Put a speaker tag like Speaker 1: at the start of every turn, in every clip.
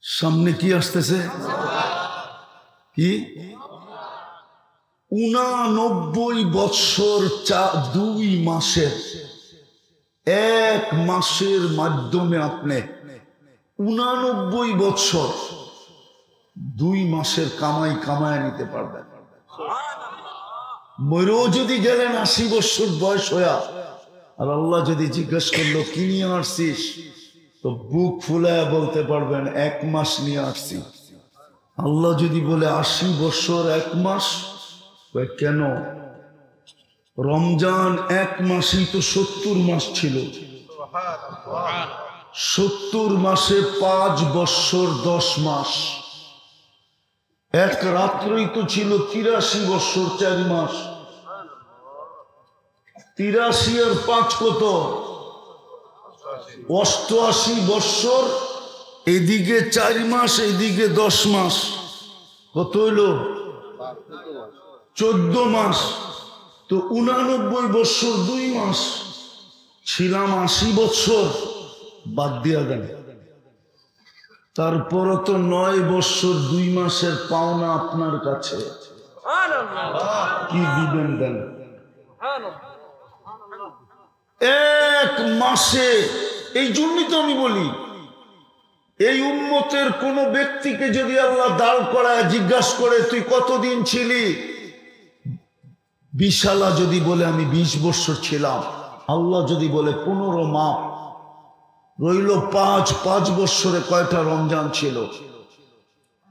Speaker 1: সামনে কি আসতেছে? কি 89 বৎসর 2 মাসের, 1 মাসের মাধ্যমে আপনি 89 বৎসর 2 মাসের কামায় নিতে পারবেন। মরেও যদি গেলেন 80 বৎসর বয়স হইয়া, আর আল্লাহ যদি জিজ্ঞেস করলো কি নিয়ে আসছিস, তো বুক ফুলায় বলতে পারবেন 1 মাস নিয়ে আসছি। আল্লাহ যদি বলে 80 বৎসর 1 মাস, কেন? রমজান 1 মাসই তো 70 মাস ছিল। 70 মাসে 5 বৎসর 10 মাস, 1 রাত্রই তো ছিল 83 বৎসর 4 মাস। 83 আর 5 কত? 88 বৎসর, এদিকে 4 মাস, এদিকে 10 মাস, কত হইল? 14 মাস। তো 89 বৎসর 2 মাস, ছিলাম 80 বৎসর, বাদ দিয়া দেন। তারপরও তো 9 বৎসর 2 মাসের পাওনা আপনার কাছে, কি দিবেন দেন? 1 মাসে। এই জন্যই তো আমি বলি, এই উম্মতের কোন ব্যক্তিকে যদি আল্লাহ দাঁড় করায় জিজ্ঞাসা করে তুই কতদিন ছিলি, বিশালা যদি বলে আমি 20 বৎসর ছিলাম, আল্লাহ যদি বলে 15 মাস, রইল 5 বৎসরে কয়টা রমজান ছিল?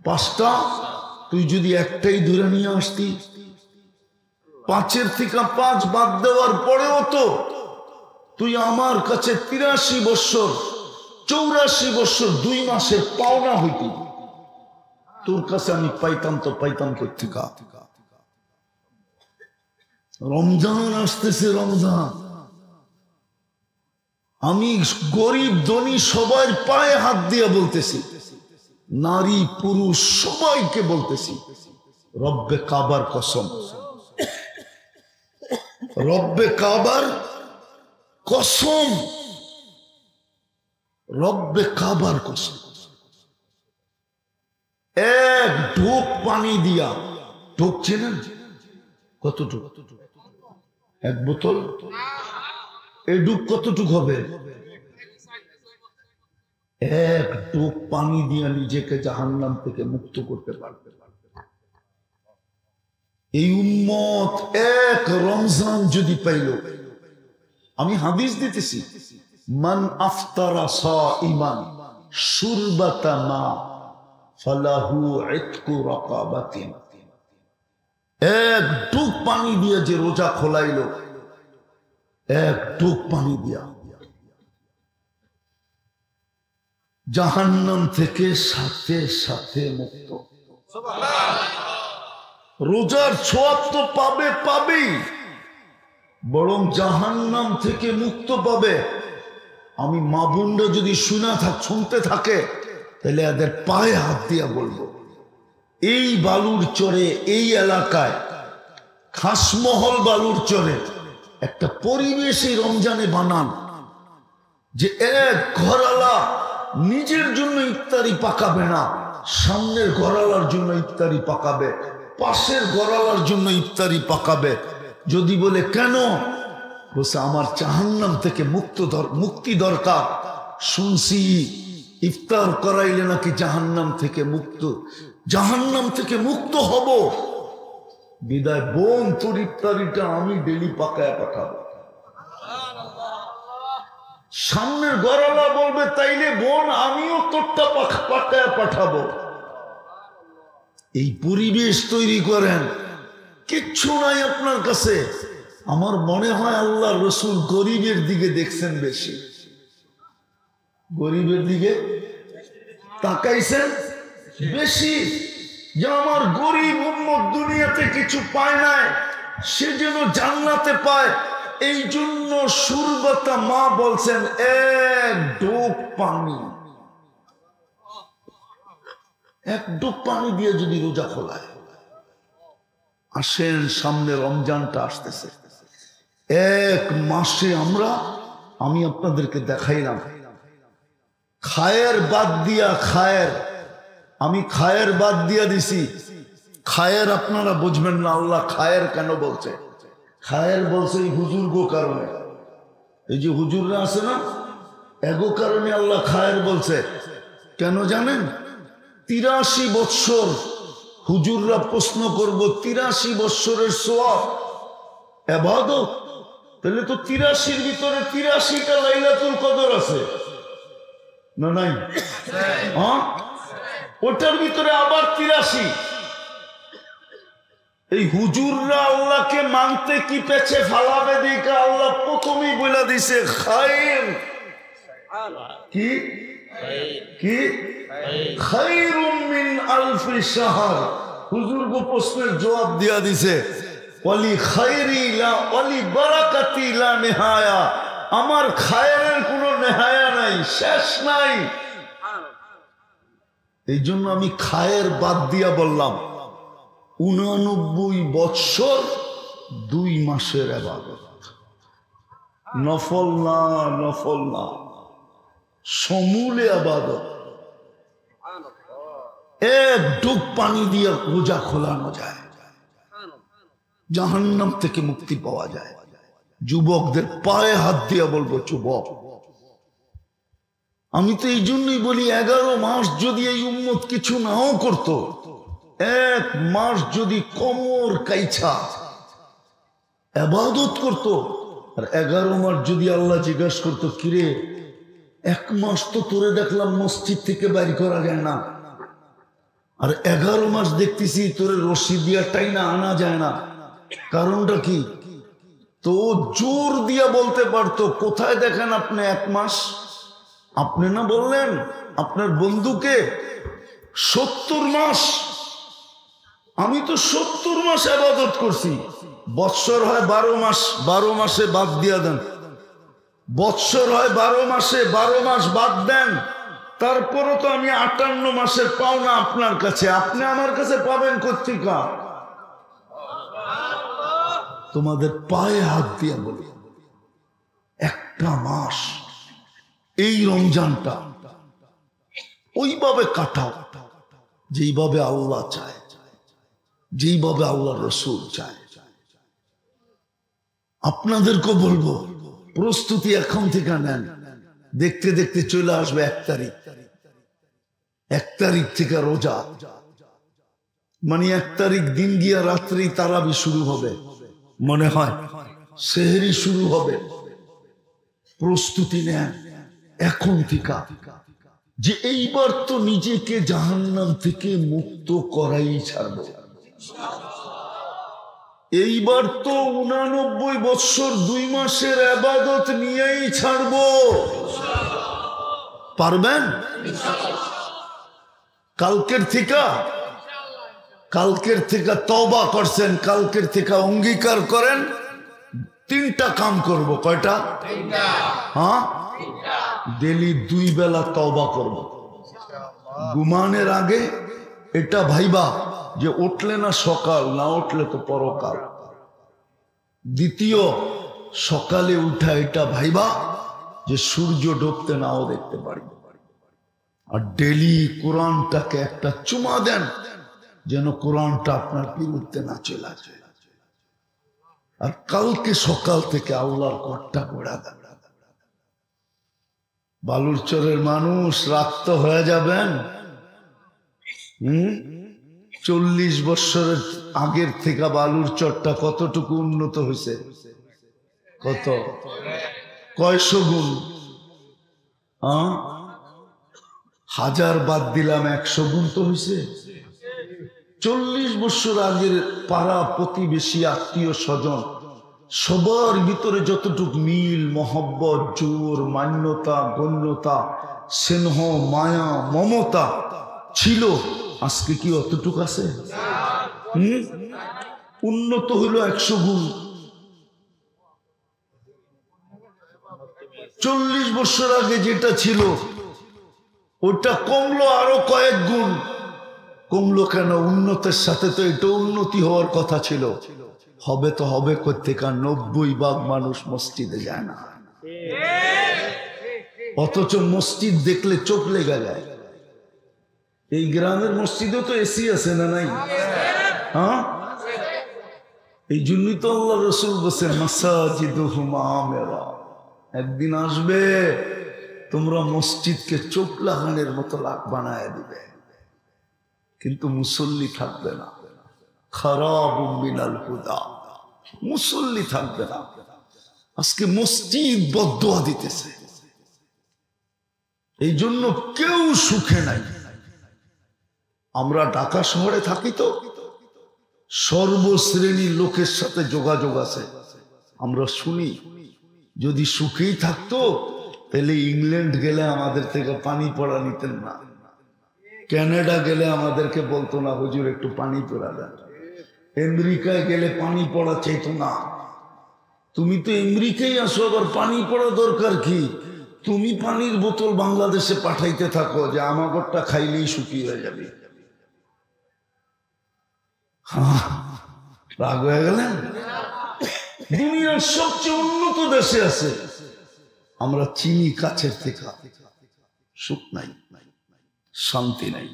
Speaker 1: 5টা। তুই যদি একটাই ধরে নিয়ে আসতি, 5-এর থেকে 5 বাদ দেওয়ার পরেও তো তুই আমার কাছে 83 বৎসর 84 বৎসর 2 মাসের পাওনা হইতি। তোর কাছে আমি পাইতাম কোথেকে? রমজান আসতেছে, রমজান। আমি গরিব ধনী সবার পায়ে হাত দিয়ে বলতেছি, নারী পুরুষ সবাইকে বলতেছি, রব্বে কাবার কসম, রব্বে কাবার কসম, রব্বে কাবার কসম, 1 ঢোক পানি দিয়া, ঢোক চেনেন কতটুক? 1 বোতল। এই ডুব কতটুক হবে? 1 ঢোক পানি দিয়া নিজেকে জাহান্নাম থেকে মুক্ত করতে পারবে। এই উম্মত 1 রমজান যদি পাইল, আমি হাদিস দিতেছি, মান আফতারা সাইমান শুরবাতা মা ফালাহু ইতকু রাকাবাতিন। 1 ঢোক পানি দিয়ে যে রোজা খোলাইল, 1 ঢোক পানি দিয়া জাহান্নাম থেকে সাথে সাথে মুক্ত। রোজার ছোঁয়া তো পাবেই, বরং জাহান্নাম থেকে মুক্ত পাবে। আমি মা বোনরা যদি শুনতে থাকে, তাহলে এদের পায়ে হাত দিয়া বলবো, এই বালুর চরে, এই এলাকায় খাসমহল বালুর চরে একটা পরিবেশ এই রমজানে বানান, যে 1 ঘরওয়ালা নিজের জন্য ইফতারি পাকাবে না, সামনের ঘরওয়ালার জন্য ইফতারি পাকাবে, পাশের ঘরওয়ালার জন্য ইফতারি পাকাবে। যদি বলে কেন, বলছে আমার জাহান্নাম থেকে মুক্তি দরকার, শুনছি ইফতার করাইলে নাকি জাহান্নাম থেকে মুক্ত হব। বিদায় বোন, তোর ইফতারিটা আমি ডেলি পাকায় পাঠাবো। সামনের ঘরওয়ালা বলবে তাইলে বোন আমিও তোরটা পাকায় পাঠাবো। এই পরিবেশ তৈরি করেন, কিচ্ছু নাই আপনার কাছে। আমার মনে হয় আল্লাহ রসুল গরিবের দিকে দেখছেন বেশি, গরিবের দিকে তাকাইছেন বেশি, যে আমার গরিব উম্মত দুনিয়াতে কিছু পায় নাই, সে যেন জান্নাতে পায়। এই জন্য শুরবাতা মা বলছেন 1 ঢোক পানি, 1 ঢোক পানি দিয়ে যদি রোজা খোলায়। আসেন, সামনে রমজানটা আসতেছে, 1 মাসে আমি আপনাদেরকে দেখাইলাম, খায়ের বাদ দিয়া খায়ের আমি খায়ের বাদ দিয়া দিছি। খায়ের আপনারা বুঝবেন না, আল্লাহ খায়ের কেন বলছে? খায়ের বলছে এই হুজুর গো কারণে, এই যে হুজুররা আছে না, এগো কারণে আল্লাহ খায়ের বলছে। কেন জানেন? 83 বৎসর হুজুররা প্রশ্ন করব, 83 বৎসরের সওয়াব ইবাদত, তাহলে তো 83-র ভিতরে 83টা লাইলাতুল কদর আছে না নাই? হ্যাঁ, ওটার ভিতরে আবার 83। এই হুজুররা আল্লাহকে মানতে কি পেছে ফালাবে দেখে আল্লাহ প্রথমেই বলে দিছে খায়র। কি কি? খায়রুম মিন আলফি শাহর। হুজুর গো প্রশ্নের জবাব দিয়া দিছে, ওয়ালি খায়রি লা ওয়ালি বারাকাতি লা নিহায়া। আমার খায়রের কোনো নেহায়া নাই, শেষ নাই। এই জন্য আমি খায়ের বাদ দিয়া বললাম 89 বৎসর 2 মাসের ইবাদত, নফল না, নফল না, সমূলে ইবাদত। এক ডুব পানি দিয়ে রোজা খোলানো যায়, জাহান্নাম থেকে মুক্তি পাওয়া যায়। যুবকদের পায়ে হাত দিয়ে বলবো, যুবক, আমি তো এই জন্যই বলি 11 মাস যদি এই উম্মত কিছু নাও করত, 1 মাস যদি কোমর কাইছা ইবাদত করত, আর 11 মাস যদি আল্লাহ জিজ্ঞাসা করতো, কিরে 1 মাস তো তোরে দেখলাম মসজিদ থেকে বাইর করা যায় না, আর 11 মাস দেখতেছি তোরে রশি দিয়া টাইনা আনা যায় না, কারণটা কি? তো জোর দিয়া বলতে পারতো, কোথায় দেখেন আপনি 1 মাস? আপনি না বললেন আপনার বন্ধুকে 70 মাস? আমি তো 70 মাস ইবাদত করছি। বৎসর হয় 12 মাস, 12 মাসে বাদ দিয়া দেন। বৎসর হয় 12 মাসে, 12 মাস বাদ দেন। তারপরও তো আমি 58 মাসের পাওনা আপনার কাছে, আপনি আমার কাছে পাবেন কর্তিকা। তোমাদের পায়ে হাত দিয়ে বলি, একটা মাস এই রমজানটা ওইভাবে কাটাও যেইভাবে আল্লাহ চায়, যেইভাবে আল্লাহ রসুল চায়। আপনাদেরকে বলবো, প্রস্তুতি এখন থেকে নেন। দেখতে দেখতে চলে আসবে 1 তারিখ। 1 তারিখ থেকে রোজা, মানে 1 তারিখ দিন গিয়া রাত্রি তারাবি শুরু হবে, মনে হয় সেহরি শুরু হবে। প্রস্তুতি নেন এখন থেকে, যে এইবার তো নিজেকে জাহান্নাম থেকে মুক্ত করাই ছাড়ব। এইবার তো 89 বৎসর 2 মাসের ইবাদত নিয়েই ছাড়ব। পারবেন? কালকের থেকে তওবা করছেন, কালকের থেকে অঙ্গীকার করেন 3টা কাম করব। কয়টা? 3টা। হ্যাঁ, ডেলি 2 বেলা তওবা করব। ঘুমানোর আগে এটা ভাইবা যে উঠলে না সকাল, না উঠলে তো পরকাল। দ্বিতীয়, সকালে উঠা এটা ভাইবা যে সূর্য ডুবতে নাও দেখতে পারি। আর ডেলি কোরআনটাকে একটা চুমা দেন, যেন কোরআনটা আপনার বিরুদ্ধে না চলে আসে। আর কালকে সকাল থেকে আল্লাহর ঘরটা ঘোরা দেন। বালুরচরের মানুষ রাত হয়ে যাবেন। 40 বৎসরের আগের থেকে বালুরচরটা কতটুকু উন্নত হয়েছে? কত? কয়শো গুণ? 1000 বাদ দিলাম, 100 গুণ তো হয়েছে। 40 বৎসর আগের পাড়া প্রতিবেশী, আত্মীয় স্বজন, সবার ভিতরে যতটুকু মিল, মহব্বত, জোর, মান্যতা, গণ্যতা, স্নেহ, মায়া, মমতা ছিল, আজকে কি অতটুকু আছে? উন্নত হইল 100 গুণ। 40 বছর আগে যেটা ছিল ওটা কমলো আরো কয়েক গুণ। কমলো কেন? উন্নতের সাথে তো এটা উন্নতি হওয়ার কথা ছিল। হবে তো হবে কোত্থেকে? 90% মানুষ মসজিদে যায় না, অথচ মসজিদ দেখলে চোখ লেগে যায়। এই গ্রামের মসজিদেও তো এসি আছে না নাই? হ্যাঁ, এই জন্যই তো আল্লাহ রসুল বলছেন মাসাজিদুহুম আমিরা, একদিন আসবে তোমরা মসজিদকে চোখ লাগানোর মতো লাখ বানায় দিবে, কিন্তু মুসল্লি থাকবে না। খারাবুম মিনাল হুদা, মুসল্লি থাকবে না। আজকে মসজিদ বদদোয়া দিতেছে, এই জন্য কেউ সুখে নাই। আমরা ঢাকা শহরে থাকি তো সর্বশ্রেণীর লোকের সাথে যোগাযোগ আছে। আমরা শুনি যদি সুখেই থাকতো তাহলে ইংল্যান্ড গেলে আমাদের থেকে পানি পড়া নিতেন না, কানাডা গেলে আমাদেরকে বলতো না হুজুর একটু পানি পড়া দেন, আমেরিকায় গেলে পানি পড়া চাইতো না। তুমি তো আমেরিকায় আসো, আবার পানি পড়া দরকার কি? তুমি পানির বোতল বাংলাদেশে পাঠাইতে থাকো যে আমাগরটা খাইলেই শুকিয়ে হয়ে যাবে। রাগ হয়ে গেলেন? দুনিয়ার সবচেয়ে উন্নত দেশে আছে, আমরা চিনি কাছের থেকে, সুখ নাই, শান্তি নাই।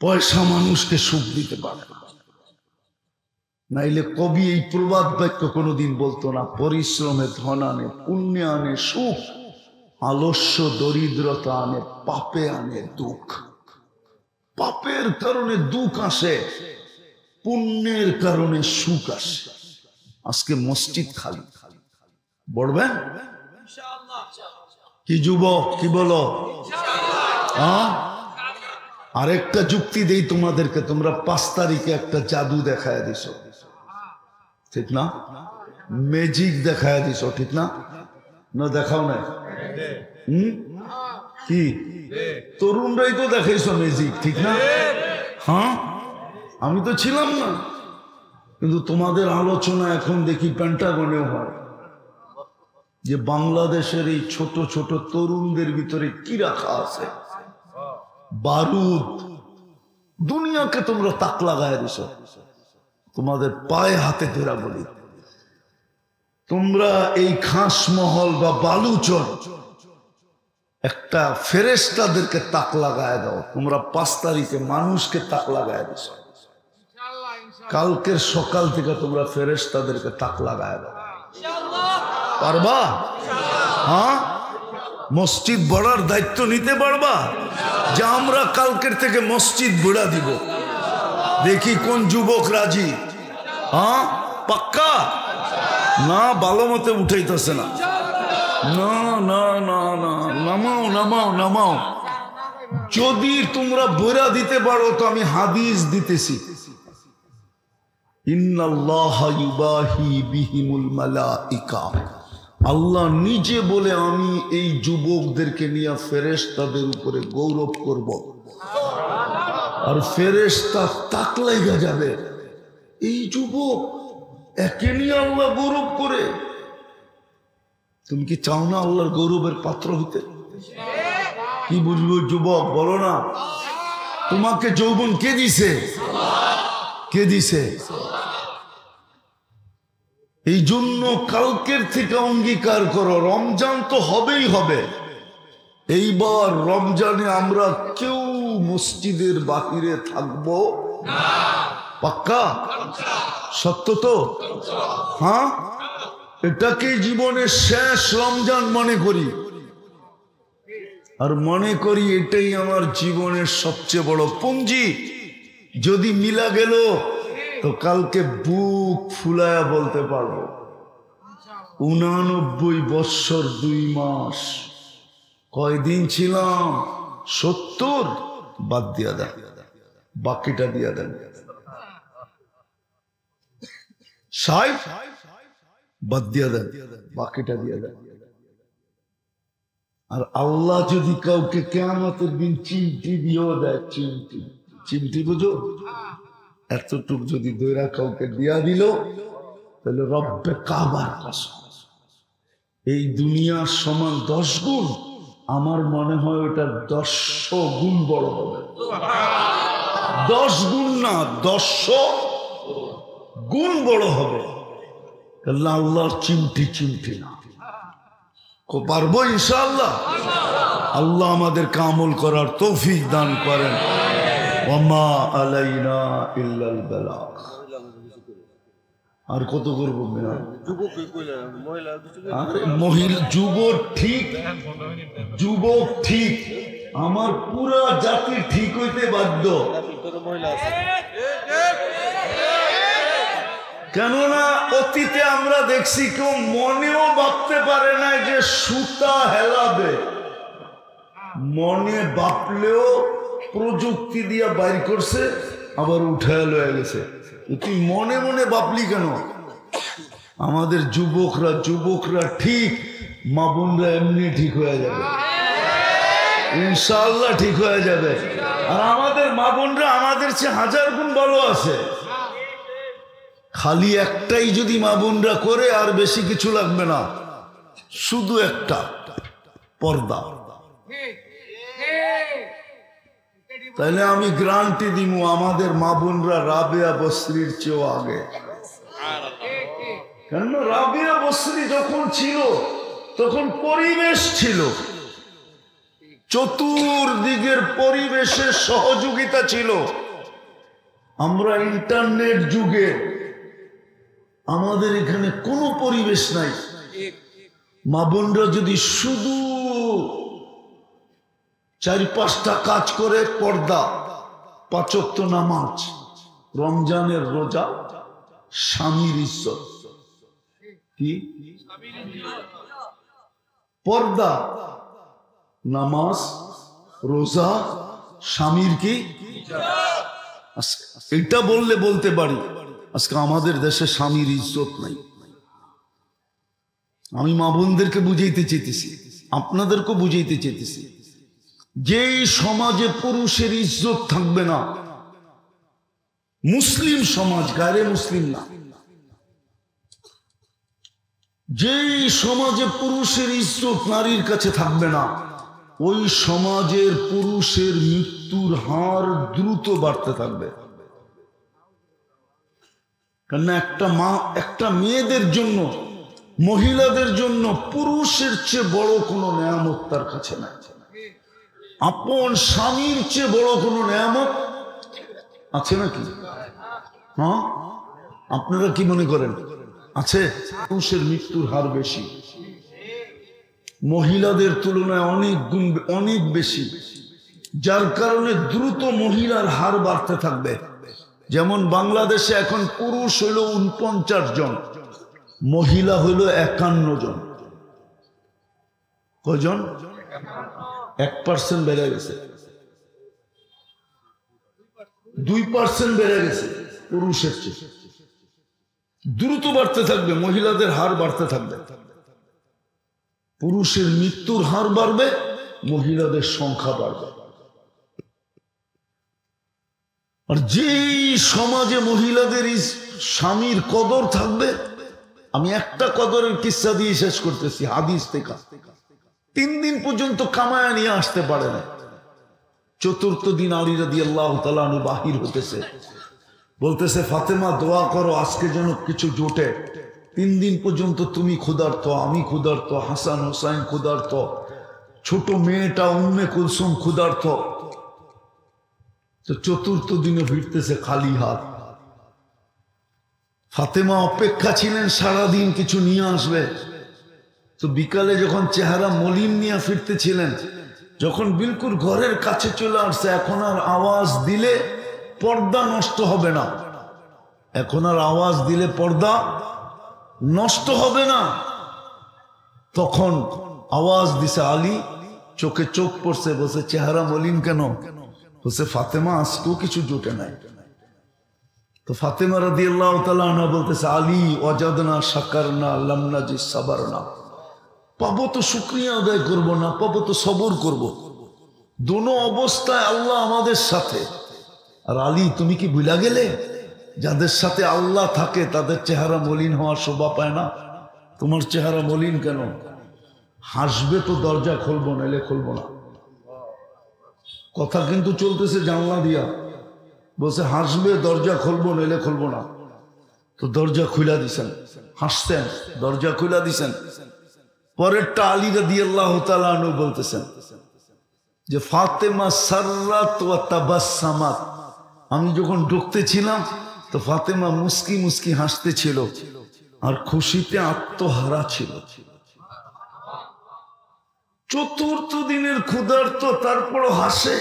Speaker 1: পয়সা মানুষকে সুখ দিতে পারে না। নাইলে কবি এই প্রবাদ বাক্য কোনোদিন বলতো না, পরিশ্রমে ধন আনে, পুণ্যে আনে সুখ, আলস্য দরিদ্রতা আনে, পাপে আনে দুঃখ। পাপের কারণে দুঃখ আসে, পুণ্যের কারণে সুখ আসে। আজকে মসজিদ খালি, বলবেন কি যুবক, কি বলো? আরেকটা যুক্তি দেই তোমাদেরকে, তোমরা 5 তারিখে একটা জাদু দেখায় দিছ, ঠিক না? ম্যাজিক দেখায় দিছ, ঠিক না? না দেখাও নাই? কি তরুণরাই তো দেখাইছো ম্যাজিক, ঠিক না? হ্যাঁ, আমি তো ছিলাম না, কিন্তু তোমাদের আলোচনা এখন দেখি পেন্টাগনেও হয় যে বাংলাদেশের এই ছোট ছোট তরুণদের ভিতরে কি রাখা আছে, বারুদ। দুনিয়াকে তোমরা তাক লাগায় দিছ। তোমাদের পায়ে হাতে ধরা বলি, তোমরা এই খাসমহল বা বালুচর একটা ফেরেশতাদেরকে তাক লাগায় দাও। তোমরা 5 তারিখে মানুষকে তাক লাগায় দিছ, কালকের সকাল থেকে তোমরা ফেরেশতাদেরকে তাক লাগায় দাও। পারবা? হ্যাঁ, মসজিদ বড়ার দায়িত্ব নিতে পারবা? যে আমরা কালকের থেকে মসজিদ বুড়া দিব, দেখি কোন যুবক রাজি। হ্যাঁ, পাক্কা? না, ভালো মতে উঠাইতেছে না। না না না না, নামাও নামাও নামাও। যদি তোমরা বইরা দিতে পারো তো আমি হাদিস দিতেছি, ইন্নাল্লাহা ইউবাহি বিহিমুল মালাইকা, আল্লাহ নিজে বলে আমি এই যুবকদেরকে নিয়ে ফেরেশতাদের উপরে গৌরব করব, আর ফেরেশতা তাক লাগা যাবে। এই যুবক একে নিয়ে আল্লাহ গৌরব করে। তুমি কি চাও না আল্লাহর গৌরবের পাত্র হইতে? কি বুঝবো যুবক, বলো না। তোমাকে যৌবন কে দিছে? কে দিছে? এই জন্য কালকের থেকে অঙ্গীকার করো, রমজান তো হবেই হবে। এইবার রমজানে আমরা কেউ মসজিদের বাহিরে থাকবো না। পাক্কা? সত্য তো? হ্যাঁ, এটাকে জীবনের শেষ রমজান মনে করি, আর মনে করি এটাই আমার জীবনের সবচেয়ে বড় পুঁজি। যদি মিলা গেল তো কালকে বুক ফুলায়া বলতে পারবো 89 বৎসর 2 মাস। কয়দিন ছিলাম? 70। বাদ দিয়া দেন, বাকিটা দিয়া দেন। 60 বাদ দিয়া দেন, বাকিটা দিয়া দেন। আর আল্লাহ যদি কাউকে কিয়ামতের দিন চিমটি দিয়েও দেয়, চিমটি, চিমটি বুঝো, এতটুক যদি দৈরা কাউকে দিয়া দিল, তাহলে রব্বে কাবার কসম, এই দুনিয়ার সমান 10 গুণ, আমার মনে হয় ওটা 100 গুণ বড় হবে। 10 গুণ না, 100 গুণ বড় হবে। আল্লাহর চিমটি চিমটি না, পারবো ইনশাআল্লাহ। আল্লাহ আমাদেরকে আমল করার তৌফিক দান করেন। ওয়ামা আলাইনা ইল্লাল বালাগ। আর কত করবো মহিলা যুবক ঠিক, যুবক ঠিক, আমার পুরা জাতি ঠিক হইতে বাধ্য। কেননা অতীতে আমরা দেখছি কেউ মনেও ভাবতে পারে না যে সুতা হেলাবে, মনে ভাবলেও প্রযুক্তি দিয়া বাইর করছে, আবার উঠায় লয়ে গেছে। তুই মনে মনে ভাবলি কেন? আমাদের যুবকরা ঠিক, মা বোনরা এমনি ঠিক হয়ে যাবে, ইনশাআল্লাহ ঠিক হয়ে যাবে। আর আমাদের মা বোনরা আমাদের চেয়ে 1000 গুণ ভালো আছে। খালি একটাই যদি মা বোনরা করে, আর বেশি কিছু লাগবে না, শুধু একটা পর্দা। তাইলে আমি গ্যারান্টি দিব আমাদের মা বোনরা রাবেয়া বসরির চেয়েও আগে। কেন? রাবেয়া বসরি যখন ছিল তখন পরিবেশ ছিল, চতুর্দিকের পরিবেশের সহযোগিতা ছিল। আমরা ইন্টারনেট যুগে, আমাদের এখানে কোনো পরিবেশ নাই। মা বোনরা যদি শুধু 4-5টা কাজ করে, পর্দা, 5 ওয়াক্ত নামাজ, রমজানের রোজা, স্বামীর ইজ্জত, কি পর্দা, নামাজ, রোজা, স্বামীর কি, এটা বললে বলতে পারি আজকে আমাদের দেশে স্বামীর ইজ্জত নাই। আমি মা বোনদেরকে বুঝাইতে চেয়েছি, আপনাদেরকেও বুঝাইতে চেয়েছি, যেই সমাজে পুরুষের ইজ্জত থাকবে না, মুসলিম সমাজ, গায়রে মুসলিম না, যেই সমাজে পুরুষের ইজ্জত নারীর কাছে থাকবে না, ওই সমাজের পুরুষের মৃত্যুর হার দ্রুত বাড়তে থাকবে। কেন? একটা মেয়েদের জন্য, মহিলাদের জন্য পুরুষের চেয়ে বড় কোনো নেয়ামত তার কাছে নাই। আপন স্বামীর চেয়ে বড় কোনো নেয়ামত আছে নাকি? হ্যাঁ, আপনারা কি মনে করেন আছে? পুরুষের মৃত্যুর হার বেশি, মহিলাদের তুলনায় অনেক বেশি, যার কারণে দ্রুত মহিলার হার বাড়তে থাকবে। যেমন বাংলাদেশে এখন পুরুষ হইল 49 জন, মহিলা হইল 51 জন। কজন? 1% বেড়ে গেছে, 2% বেড়ে গেছে পুরুষের চেয়ে। দ্রুত বাড়তে থাকবে, মহিলাদের হার বাড়তে থাকবে। পুরুষের মৃত্যুর হার বাড়বে, মহিলাদের সংখ্যা বাড়বে। আর যেই সমাজে মহিলাদের স্বামীর কদর থাকবে, আমি একটা কদরের কিস্সা দিয়ে শেষ করতেছি, হাদিস থেকে। 3 দিন পর্যন্ত কামায়া নিয়ে আসতে পারে না। 4th দিন আলী রাদিয়াল্লাহু তাআলা আনহু বাহির হতেছে, বলতেছে ফাতেমা দোয়া করো আজকে যেন কিছু জোটে। 3 দিন পর্যন্ত তুমি ক্ষুধার্ত, আমি ক্ষুধার্ত, হাসান হোসাইন ক্ষুধার্ত, ছোট মেয়েটা উম্মে কুলসুম ক্ষুধার্ত। তো 4th দিনে ফিরতেছে খালি হাত। ফাতেমা অপেক্ষা ছিলেন সারাদিন কিছু নিয়ে আসবে। তো বিকালে যখন চেহারা মলিন নিয়ে ফিরতেছিলেন, যখন বিলকুল ঘরের কাছে চলে আসছে, এখন আর আওয়াজ দিলে পর্দা নষ্ট হবে না, এখন আর আওয়াজ দিলে পর্দা নষ্ট হবে না। তখন আওয়াজ দিছে আলী, চোখে চোখ পড়ছে, বলছে চেহারা মলিন কেন? বলছে ফাতেমা আজকেও কিছু জোটে নাই। তো ফাতেমা রাদিয়াল্লাহু তাআলা আনহা বলতেছে আলী ওয়াজাদনা শাকারনা লাম নাজিদ সাবারনা, পাবো তো শুকরিয়া আদায় করব না, পাবো তো সবর করব। দোনো অবস্থায় আল্লাহ আমাদের সাথে। আর আলী তুমি কি ভুলা গেলে যাদের সাথে আল্লাহ থাকে তাদের চেহারা মলিন হওয়ার শোভা পায় না? তোমার চেহারা মলিন কেন? হাসবে তো দরজা খুলবো, নাইলে খুলবো না। কথা কিন্তু চলতেছে জানলা দিয়া, বলছে হাসবে দরজা খুলবো, নাইলে খুলবো না। তো দরজা খুলা দিছেন, হাসতেন, দরজা খুলা দিছেন। পরেরটা আলী রাদিয়াল্লাহু তাআলা আনহু বলতেছেন যে ফাতেমা সাররাত ওয়া তাবাসসামাত, আমি যখন ঢুকতেছিলাম তো ফাতেমা মুস্কি মুস্কি হাসতেছিল আর খুশিতে আত্মহারা ছিল। চতুর্থ দিনের ক্ষুধার্ত, তারপরও হাসে।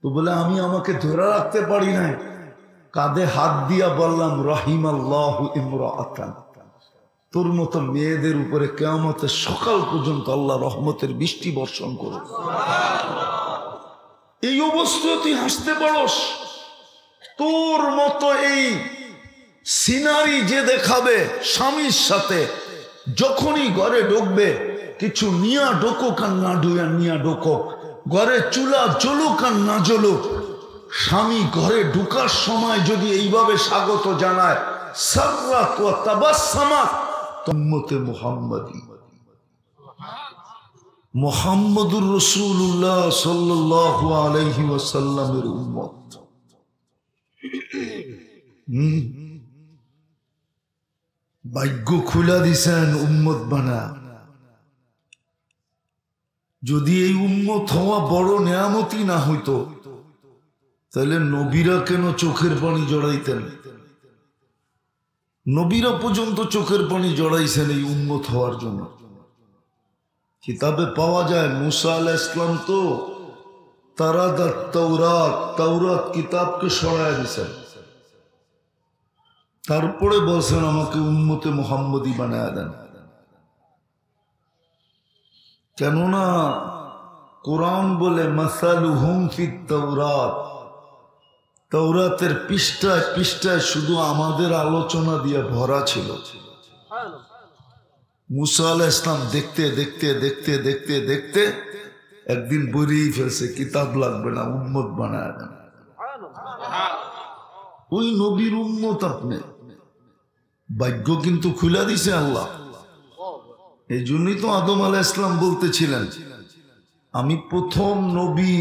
Speaker 1: তো বলে আমি আমাকে ধরে রাখতে পারি নাই, কাঁধে হাত দিয়া বললাম রাহিমাল্লাহু ইমরাআতান, তোর মতো মেয়েদের উপরে কিয়ামতের সকাল পর্যন্ত আল্লাহ রহমতের বৃষ্টি বর্ষণ করুন। এই অবস্থা তুই হাসতে পারস? তোর মতো এই সিনারি যে দেখাবে স্বামীর সাথে, যখনই ঘরে ঢুকবে কিছু নিয়া ঢোকুক আর না নিয়া ঢোকুক, ঘরে চুলা জ্বলুক আর না জ্বলুক, স্বামী ঘরে ঢুকার সময় যদি এইভাবে স্বাগত জানায়, সাররাত ওয়া তাবাসসামাত, উম্মতে মুহাম্মাদি মুহাম্মদুর রাসূলুল্লাহ সাল্লাল্লাহু আলাইহি ওয়াসাল্লামের উম্মত। ভাগ্য খুলা দিছেন উম্মত বানা। যদি এই উম্মত হওয়া বড় নেয়ামতি না হইতো, তাহলে নবীরা কেন চোখের পানি জড়াইতেন? নবীরা পর্যন্ত চোখের পানি জড়াইছেন এই উম্মত হওয়ার জন্য। কিতাবে পাওয়া যায় মুসা আলাইহিস সালাম তো তাওরাত কিতাবকে সরায় দিয়েছেন, তারপরে বলছেন আমাকে উম্মতে মুহাম্মদী বানায় দেন। কেননা কোরআন বলে মাসালুহুম ফিত তাওরাত, তাওরাতের পৃষ্ঠায় পৃষ্ঠায় শুধু আমাদের আলোচনা দিয়ে ভরা ছিল। মুসা আলাইহিস সালাম দেখতে দেখতে দেখতে দেখতে দেখতে একদিন বলেই ফেলছে কিতাব লাগবে না, উম্মত বানায় দেন। ওই নবীর উম্মত আপনি। ভাগ্য কিন্তু খুলে দিছে আল্লাহ। এই জন্যই তো আদম আলাইহিস সালাম বলতেছিলেন আমি প্রথম নবী,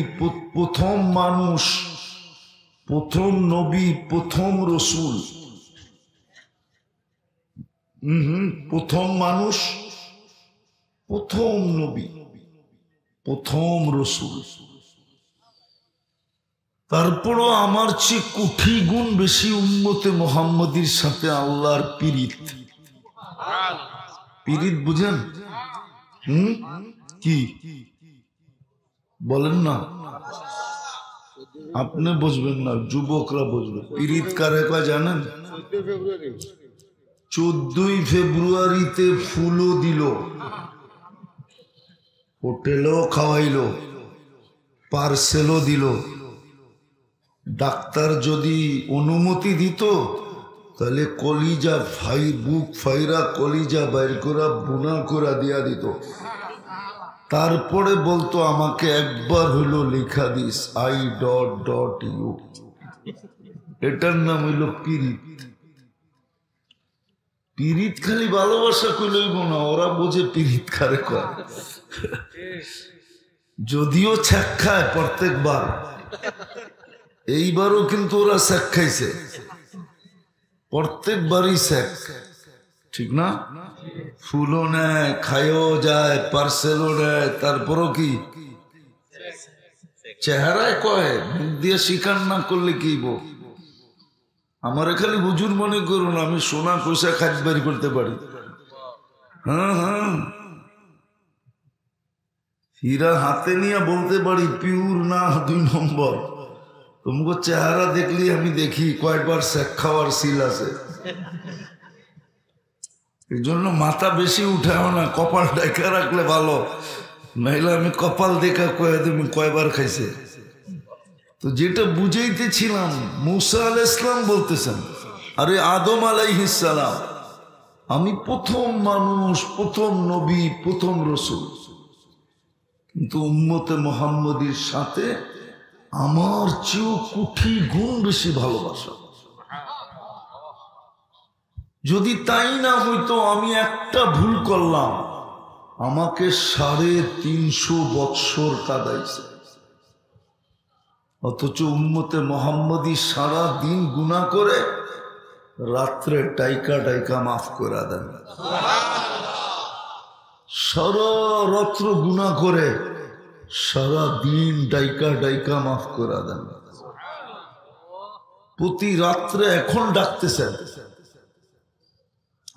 Speaker 1: প্রথম মানুষ, প্রথম নবী, প্রথম রসুল। প্রথম মানুষ, প্রথম নবী, প্রথম রসুল। তারপরও আমার চেয়ে কোটি গুণ বেশি উম্মতে মুহাম্মদীর সাথে আল্লাহর পীড়িত। পীড়িত বুঝেন? কি বলেন না? আপনি বুঝবেন না, যুবকরা বুঝবে। পীড়িত কারে কয় জানেন? 14ই ফেব্রুয়ারিতে ফুলও দিল, হোটেলও খাওয়াইলো, পার্সেলও দিল। ডাক্তার যদি অনুমতি দিত তাহলে কলিজা বুক ফাইরা কলিজা বাইর করা বুনা করা দিয়া দিত। তারপরে বলতো আমাকে একবার হইলো লেখা দিস I.U। এটার নাম হইল পীড়িত। পীড়িত খালি ভালোবাসা কইলইব না, ওরা বোঝে পীড়িত কারে কয়। যদিও ছ্যাক খায় প্রত্যেকবার, এইবারও কিন্তু ওরা ছ্যাক খাইছে, প্রত্যেকবারই ছ্যাক, ঠিক না? ফুলও নেয়, খাইও যায়, পার্সেলও নেয়, তারপরও কি চেহারায় কয়, মুখ দিয়ে স্বীকার না করলে কি বল। আমার খালি হুজুর মনে করুন আমি সোনা কষা খাদ্য বের করতে পারি। হ্যাঁ, হীরা হাতে নিয়ে বলতে পারি পিওর না 2 নম্বর। তোমাকে চেহারা দেখলি আমি দেখি কয়েকবার শেখ খাওয়ার সিল আছে। এই জন্য মাথা বেশি উঠাও না, কপাল ডেকে রাখলে ভালো, নাইলে আমি কপাল দেখা কয়ে তুমি কয়বার খাইছে। তো যেটা বুঝাইতেছিলাম, মুসা আলাইহিস সালাম বলতেছেন আরে আদম আলাইহিস সালাম আমি প্রথম মানুষ, প্রথম নবী, প্রথম রসুল, কিন্তু উম্মতে মুহাম্মদীর সাথে আমার চেয়েও কোটি গুণ বেশি ভালোবাসা। যদি তাই না হইতো, আমি একটা ভুল করলাম, আমাকে 350 বৎসর কাঁদাইছে। অথচ উম্মতে মুহাম্মদী সারা দিন গুনাহ করে, রাত্রে টাইকা টাইকা মাফ করে দেন। সারা রাত্র গুনাহ করে সারা দিন ডাইকা ডাইকা মাফ করে দেন। প্রতি রাত্রে এখন ডাকতেছেন,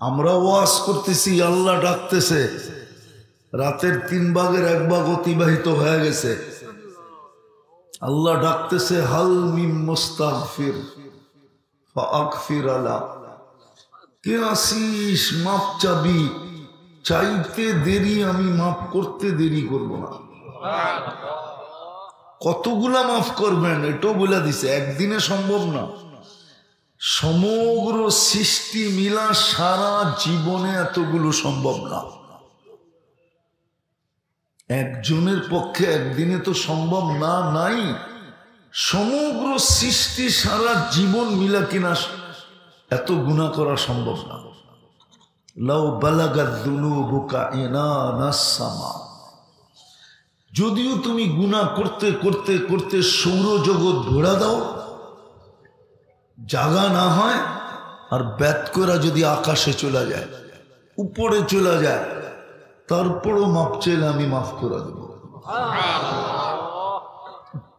Speaker 1: আমরা ওয়াজ করতেছি, আল্লাহ ডাকতেছে। রাতের 3 ভাগের 1 ভাগ অতিবাহিত হয়ে গেছে, আল্লাহ ডাকতেছে, হাল মিন মুস্তাগফির ফাগফির আলা। কে আসিস মাপ চাবি? চাইতে দেরি, আমি মাফ করতে দেরি করব না। কতগুলা মাফ করবেন এটাও বলে দিছে, একদিনে সম্ভব না। সমগ্র সৃষ্টি মিলা সারা জীবনে এতগুলো সম্ভব না। একজনের পক্ষে একদিনে তো সম্ভব না, নাই। সমগ্র সৃষ্টি সারা জীবন মিলা কিনা এত গুনাহ করা সম্ভব না। লাউ বালাগাত যুনুবুকা ইনানাস সামা। যদিও তুমি গুনাহ করতে করতে করতে সৌরজগৎ ঘোরা দাও, জাগা না হয়, আর ব্যাত করা যদি আকাশে চলে যায়, উপরে চলে যায়, তারপরও মাপ চাইলে আমি মাফ করে দেব।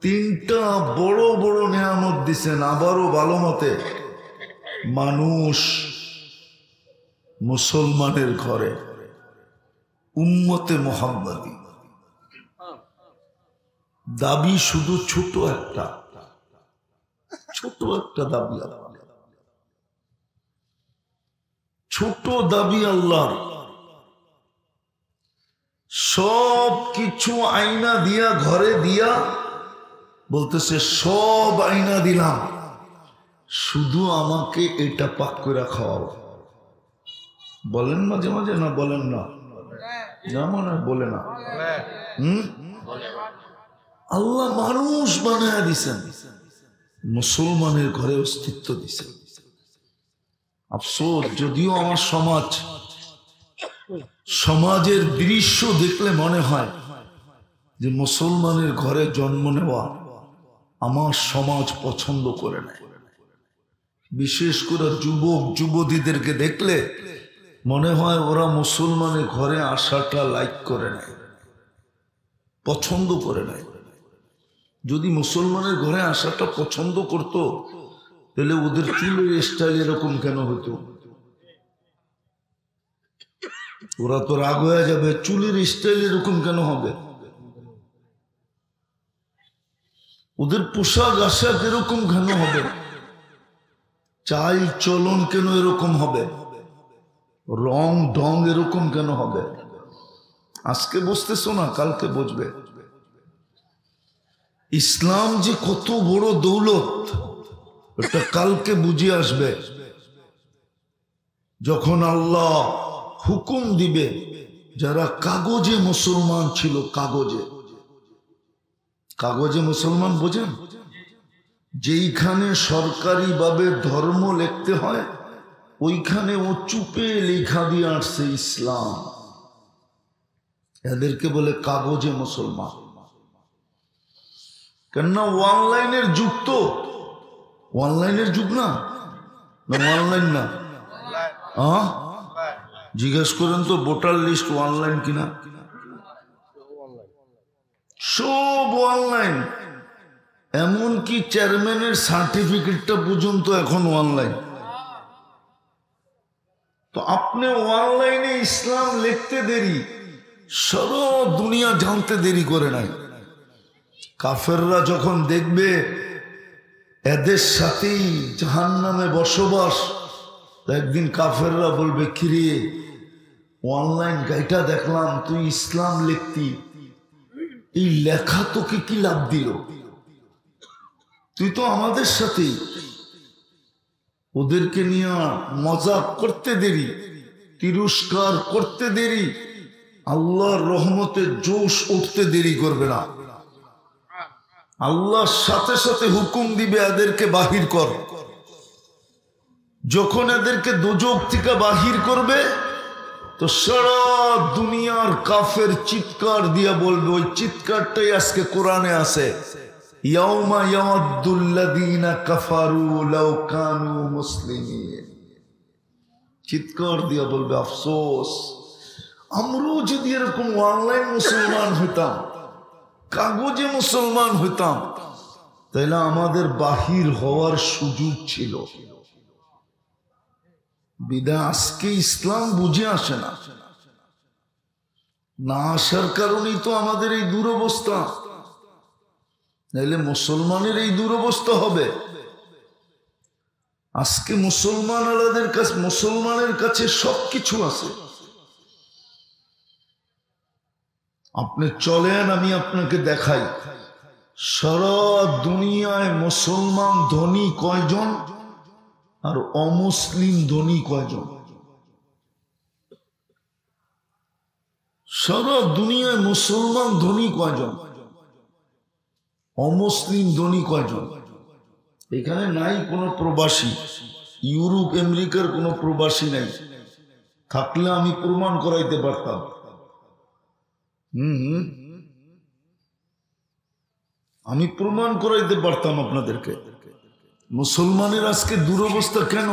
Speaker 1: 3টা বড় বড় নেয়ামত দিছেন। আবারও ভালো মতে, মানুষ মুসলমানের ঘরে উম্মতে মুহাম্মাদি দাবি শুধু ছোট একটা দাবি, ছোট দাবি আল্লাহর। সব কিছু আয়না দিয়া ঘরে দিয়া বলতেছে, সব আয়না দিলাম, শুধু আমাকে এটা পাক করে খাওয়াও। বলেন মাঝে মাঝে না? বলেন না? না মানে বলে না। আল্লাহ মানুষ বানায়া দিছেন, মুসলমানের ঘরে অস্তিত্ব দিছেন। আফসোস, যদিও আমার সমাজের দৃশ্য দেখলে মনে হয় যে মুসলমানের ঘরে জন্ম নেওয়া আমার সমাজ পছন্দ করে নেয়। বিশেষ করে যুবক যুবতীদেরকে দেখলে মনে হয় ওরা মুসলমানের ঘরে আসাটা লাইক করে নেয়, পছন্দ করে নেয়। যদি মুসলমানের ঘরে আসাটা পছন্দ করত, তাহলে ওদের চুলের স্টাইল এরকম কেন হতো? ওরা তো রাগ হয়ে যাবে, চুলের স্টাইল এরকম কেন হবে? ওদের পোশাক আশাক এরকম কেন হবে? চাল চলন কেন এরকম হবে? রং ঢং এরকম কেন হবে? আজকে বুঝতেছো না, কালকে বুঝবে। ইসলাম যে কত বড় দৌলত, এটা কালকে বুঝে আসবে, যখন আল্লাহ হুকুম দিবে। যারা কাগজে মুসলমান ছিল, কাগজে মুসলমান বোঝেন? যেইখানে সরকারি ভাবে ধর্ম লিখতে হয়, ওইখানে ও চুপে লেখা দিয়ে আসছে ইসলাম। এদেরকে বলে কাগজে মুসলমান। কেননা অনলাইনের যুগ, তো অনলাইনের যুগ না, অনলাইন না? জিজ্ঞেস করেন তো ভোটার লিস্ট অনলাইন কিনা? সব অনলাইন, এমনকি চেয়ারম্যানের সার্টিফিকেটটা পর্যন্ত এখন অনলাইন। তো আপনি অনলাইনে ইসলাম লিখতে দেরি, সারা দুনিয়া জানতে দেরি করে নাই। কাফেররা যখন দেখবে এদের সাথেই জাহান্নামে বসবাস, একদিন কাফেররা বলবে, কিরে অনলাইন গাইটা দেখলাম তুই ইসলাম লিখতি, এই লেখা তোকে কি লাভ দিল? তুই তো আমাদের সাথেই। ওদেরকে নিয়ে মজাক করতে দেরি, তিরস্কার করতে দেরি, আল্লাহর রহমতের জোশ উঠতে দেরি করবে না। আল্লাহর সাথে সাথে হুকুম দিবে, এদেরকে বাহির কর। যখন এদেরকে দোজখ থেকে বাহির করবে, তো সারা দুনিয়ার কাফের চিৎকার দিয়া বলবে। ওই চিৎকারটাই আজকে কোরআনে আছে, ইয়াউমা ইয়াওয়াদ্দুল্লাযীনা কাফারু লাউ কানু মুসলিমিন। চিৎকার দিয়া বলবে, আফসোস, আমরাও যদি এরকম অনলাইন মুসলমান হইতাম, কাগজে মুসলমান হইতাম তাইলে আমাদের বাহির হওয়ার সুযোগ ছিল। বিদায় আজকে ইসলাম বুঝে আসে না, না আসার কারণেই তো আমাদের এই দুরবস্থা। নাইলে মুসলমানের এই দুরবস্থা হবে। আজকে মুসলমানের কাছে সবকিছু আছে। আপনি চলেন, আমি আপনাকে দেখাই সারা দুনিয়ায় মুসলমান ধনী কয়জন আর অমুসলিম ধনী কয়জন। সারা দুনিয়ায় মুসলমান ধনী কয়জন, অমুসলিম ধনী কয়জন। এখানে নাই কোনো প্রবাসী, ইউরোপ আমেরিকার কোনো প্রবাসী নাই। থাকলে আমি প্রমাণ করাইতে পারতাম। আমি প্রমাণ করাইতে পারতাম আপনাদেরকে। মুসলমানের আজকে দুরবস্থা কেন?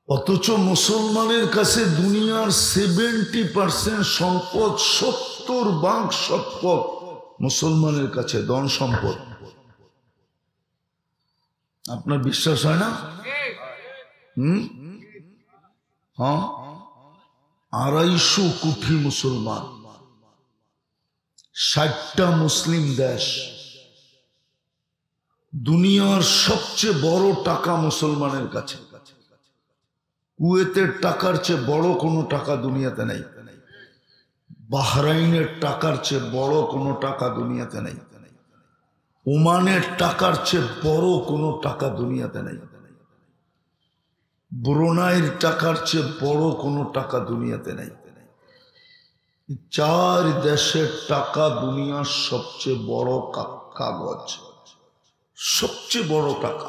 Speaker 1: অথচ মুসলমানের কাছে দুনিয়ার 70% সম্পদ, 70 সম্পদ মুসলমানের কাছে, ধন সম্পদ। আপনার বিশ্বাস হয় না? হ্যাঁ, 250 কোটি মুসলমান, 60টা মুসলিম দেশ। দুনিয়ার সবচেয়ে বড় টাকা মুসলমানের কাছে। কুয়েতের টাকার চেয়ে বড় কোনো টাকা দুনিয়াতে নেই। বাহরাইনের টাকার চেয়ে বড় কোনো টাকা দুনিয়াতে নেই। ওমানের টাকার চেয়ে বড় কোনো টাকা দুনিয়াতে নেই। ব্রুনাইয়ের টাকার চেয়ে বড় কোনো টাকা দুনিয়াতে নেই। 4 দেশের টাকা দুনিয়ার সবচেয়ে বড় কাগজ, সবচেয়ে বড় টাকা।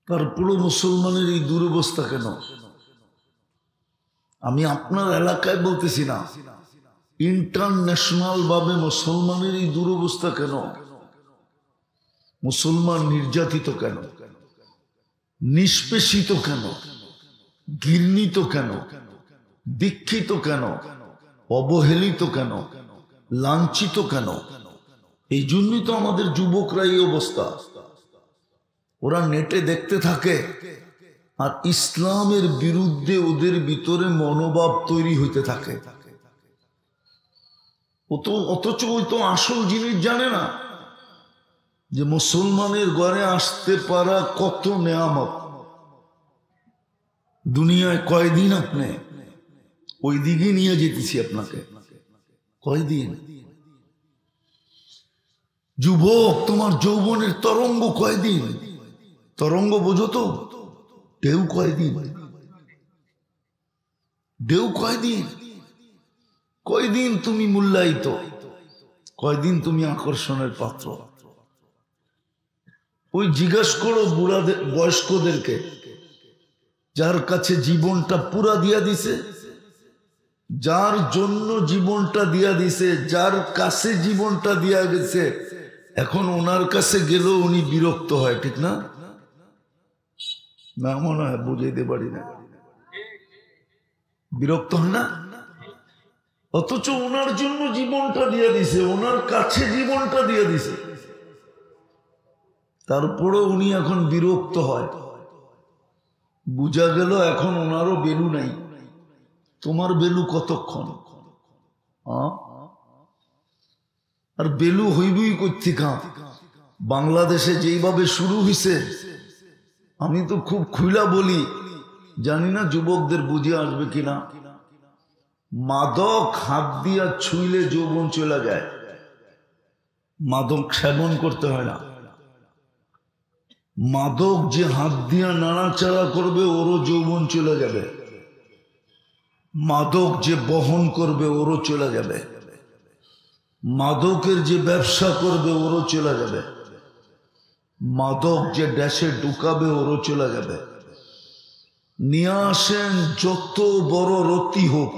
Speaker 1: তারপরে মুসলমানের এই দুরবস্থা কেন? আমি আপনার এলাকায় বলতেছি না, ইন্টারন্যাশনাল ভাবে মুসলমানের এই দুরবস্থা কেন? মুসলমান নির্যাতিত কেন, নিষ্পেষিত কেন, ঘৃণিত কেন, দীক্ষিত কেন, অবহেলিত কেন, লাঞ্ছিত কেন? এই জন্যই তো আমাদের যুবকরা এই অবস্থা। ওরা নেটে দেখতে থাকে আর ইসলামের বিরুদ্ধে ওদের ভিতরে মনোভাব তৈরি হইতে থাকে। অথচ ওই তো আসল জিনিস জানে না যে মুসলমানের ঘরে আসতে পারা কত নেয়ামত। দুনিয়ায় কয়দিন আপনি ওই দিকে নিয়ে যেতেছি আপনাকে, কয়দিন? যুবক, তোমার যৌবনের তরঙ্গ কয়দিন? তরঙ্গ বোঝো তো? ঢেউ কয়দিন? ঢেউ কয়দিন? কয়দিন তুমি মূল্যায়িত, কয়দিন তুমি আকর্ষণের পাত্র? ওই জিজ্ঞাসা করো বুড়াদের, বয়স্কদেরকে, যার কাছে জীবনটা পুরা দিয়া দিছে, যার জন্য জীবনটা দিয়া দিছে, যার কাছে জীবনটা দিয়া গেছে, এখন ওনার কাছে গেলেও উনি বিরক্ত হয়, ঠিক না? না মনে হয় বুঝাইতে পারি না, বিরক্ত হয় না? অথচ ওনার জন্য জীবনটা দিয়ে দিছে, ওনার কাছে জীবনটা দিয়ে দিছে, তারপরে উনি এখন বিরক্ত হয়। বুঝা গেল এখন ওনারও বেলু নাই। তোমার বেলু কতক্ষণ? আর বেলু হইবই কোত্থেকা? বাংলাদেশে যেইভাবে শুরু হইছে, আমি তো খুব খুইলা বলি, জানি না যুবকদের বুঝে আসবে কিনা। মাদক হাত দিয়া ছুঁইলে যৌবন চলে যায়, মাদক সেবন করতে হয় না। মাদক যে হাত দিয়া নাড়াচাড়া করবে ওরও যৌবন চলে যাবে, মাদক যে বহন করবে ওরও চলে যাবে, মাদকের যে ব্যবসা করবে ওরও চলে যাবে, মাদক যে দেশে ঢুকাবে ওরও চলে যাবে। নিয়ে আসেন যত বড় রতি হোক,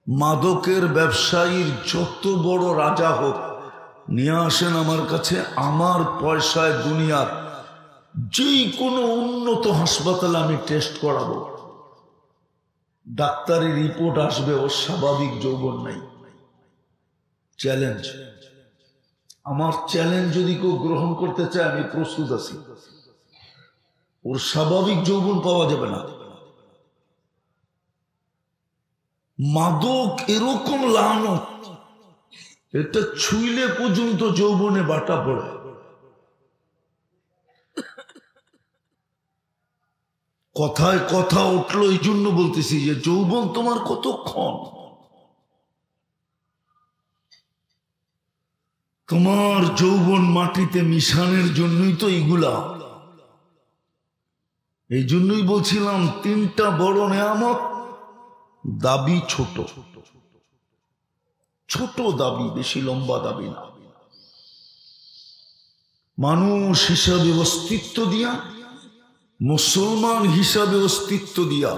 Speaker 1: মাদকের ব্যবসায়ীর যত বড় রাজা হোক, নিয়ে আসেন আমার কাছে, আমার পয়সায় দুনিয়ার যে কোনো উন্নত হাসপাতালে আমি টেস্ট করাবো, ডাক্তারি রিপোর্ট আসবে ওর স্বাভাবিক যৌবন নাই। চ্যালেঞ্জ, আমার চ্যালেঞ্জ যদি কেউ গ্রহণ করতে চায় আমি প্রস্তুত আছি। ওর স্বাভাবিক যৌবন পাওয়া যাবে না। মাদক এরকম লানত, এটা ছুঁইলে পর্যন্ত যৌবনে বাটা পড়ে। কথায় কথা উঠলো, এই জন্য বলতেছি যে যৌবন তোমার কতক্ষণ। তোমার যৌবন মাটিতে মিশানোর জন্যই তো এইগুলা। এই জন্যই বলছিলাম তিনটা বড় নেয়ামত, দাবি ছোট ছোট দাবি, বেশি লম্বা দাবি না। মানুষ হিসাবে অস্তিত্ব দিয়া, মুসলমান হিসাবে অস্তিত্ব দিয়া,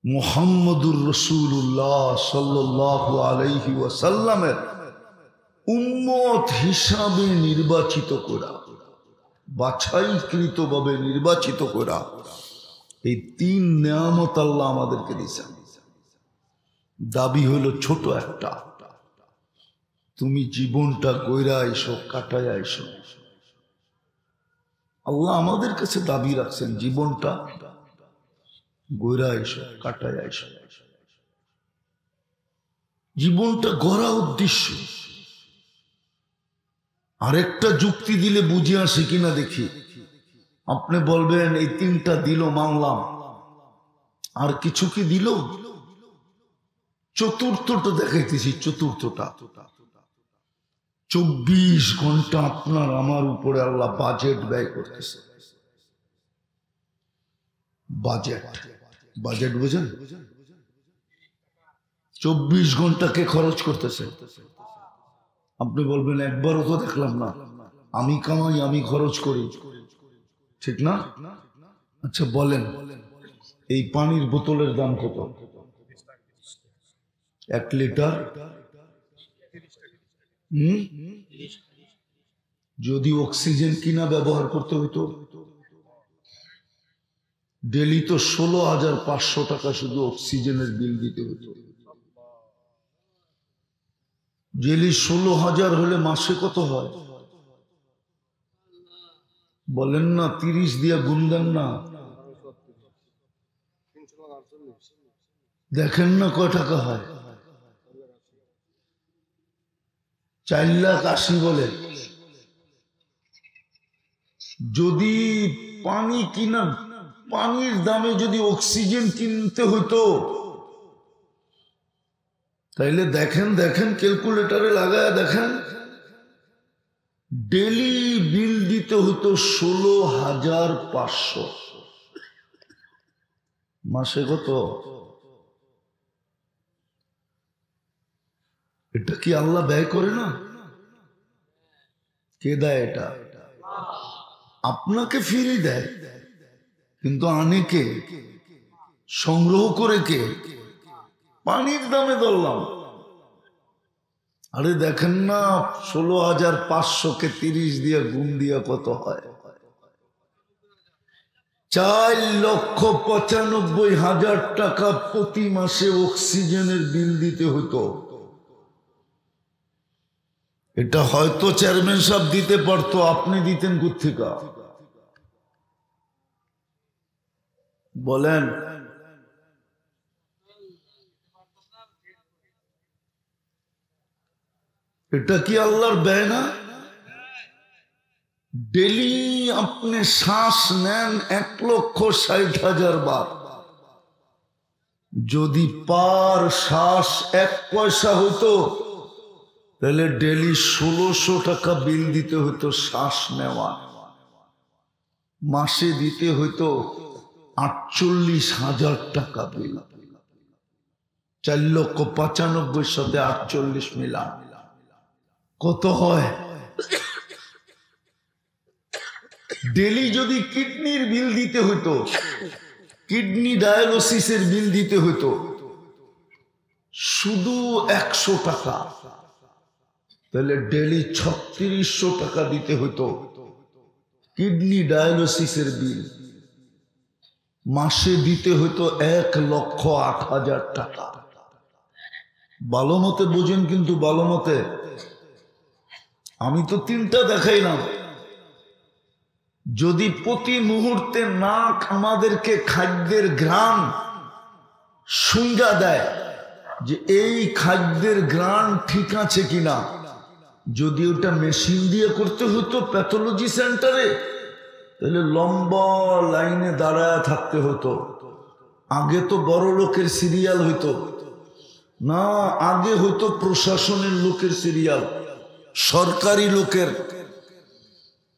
Speaker 1: মুহাম্মদুর রাসূলুল্লাহ সাল্লাল্লাহু আলাইহি ওয়াসাল্লামের উম্মত হিসাবে নির্বাচিত করা, বাছাইকৃত ভাবে নির্বাচিত করা, এই তিন নেয়ামত আল্লাহ আমাদেরকে দিয়েছেন। দাবি হলো ছোট একটা, তুমি জীবনটা গইরা আইসো, কাটায় আইসো। আল্লাহ আমাদের কাছে দাবি রাখছেন জীবনটা গইরা আইসো, কাটায় আইসো। জীবনটা গড়া উদ্দেশ্য। আরেকটা যুক্তি দিলে বুঝে আসে কিনা দেখি। আপনি বলবেন এই তিনটা দিল মানলাম, আর কিছু কি দিল? চতুর্থটা দেখাইতেছি। চতুর্থটা 24 ঘন্টা আপনার আমার উপরে আল্লাহ বাজেট ব্যয় করতেছে। বাজেট, বাজেট বুঝেন? 24 ঘন্টাকে খরচ করতেছে। আপনি বলবেন একবারও তো দেখলাম না। আমি কামাই, আমি খরচ করি, ঠিক না? আচ্ছা বলেন, এই পানির বোতলের দাম কত? 1 লিটার। যদি অক্সিজেন কিনা ব্যবহার করতে হইতো, ডেলি তো 16,500 টাকা শুধু অক্সিজেনের বিল দিতে হতো। ডেলি 16,000 হলে মাসে কত হয় বলেন না? 30 দিয়ে গুণ দেন না, দেখেন না কয় টাকা হয়। 4,80,000 বলে। যদি পানি কিনা, পানির দামে যদি অক্সিজেন কিনতে হইতো, তাইলে দেখেন দেখেন ক্যালকুলেটরে লাগায় দেখেন, ডেলি বিল দিতে হতো 16,500। মাসে কত? এটা কি আল্লাহ ব্যয় করে না? কে দেয় এটা? আপনাকে ফিরে দেয়, কিন্তু আনে কে? সংগ্রহ করে কে? পানির দামে ধরলাম। আরে দেখেন না 16,500-কে 30 দিয়ে গুণ দিয়া কত হয়? 4,95,000 টাকা প্রতি মাসে অক্সিজেনের বিল দিতে হতো। এটা হয়তো চেয়ারম্যান সাহেব দিতে পারতো, আপনি দিতেন কোত্থেকে বলেন? এটা কি আল্লাহর ব্যয় না? ডেলি আপনি শ্বাস নেন 1,60,000 বার। যদি পার শ্বাস 1 পয়সা হতো, তাহলে ডেলি 1600 টাকা বিল দিতে হতো শ্বাস নেওয়া। মাসে দিতে হতো 48,000 টাকা বিল। 4,95,000 সাথে 48 মিলা কত হয়? ডেলি যদি কিডনির বিল দিতে হতো, কিডনি ডায়ালিসিসের বিল দিতে হতো শুধু 100 টাকা, তাহলে ডেলি 3600 টাকা দিতে হতো কিডনি ডায়ালিসিসের বিল। মাসে দিতে হইতো 1,08,000 টাকা। ভালো মতে বোঝেন, কিন্তু ভালো মতে। আমি তো 3টা দেখাইলাম। যদি প্রতি মুহূর্তে নাক আমাদেরকে খাদ্যের ঘ্রাণ শুঙ্গা দেয় যে এই খাদ্যের ঘ্রাণ ঠিক আছে কিনা, যদি ওটা মেশিন দিয়ে করতে হতো প্যাথোলজি সেন্টারে, তাহলে লম্বা লাইনে দাঁড়ায় থাকতে হতো। আগে তো বড় লোকের সিরিয়াল হইতো না, আগে হইতো প্রশাসনের লোকের সিরিয়াল, সরকারি লোকের,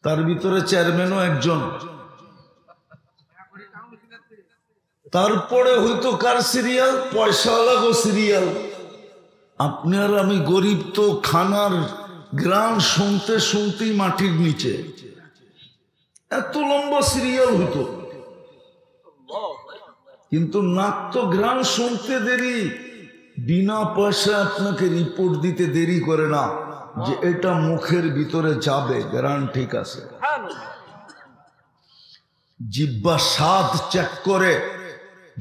Speaker 1: তার ভিতরে চেয়ারম্যানও একজন। তারপরে হইতো কার সিরিয়াল? পয়সাওয়ালা গো সিরিয়াল। আপনার আমি গরিব তো খানার গ্রাম শুনতে শুনতেই মাটির নিচে, এত লম্বা সিরিয়াল হইতো। কিন্তু নাক তো গ্রাম শুনতে দেরি, বিনা পয়সা আপনাকে রিপোর্ট দিতে দেরি করে না যে এটা মুখের ভিতরে যাবে, গ্রাম ঠিক আছে। জিহ্বা স্বাদ চেক করে,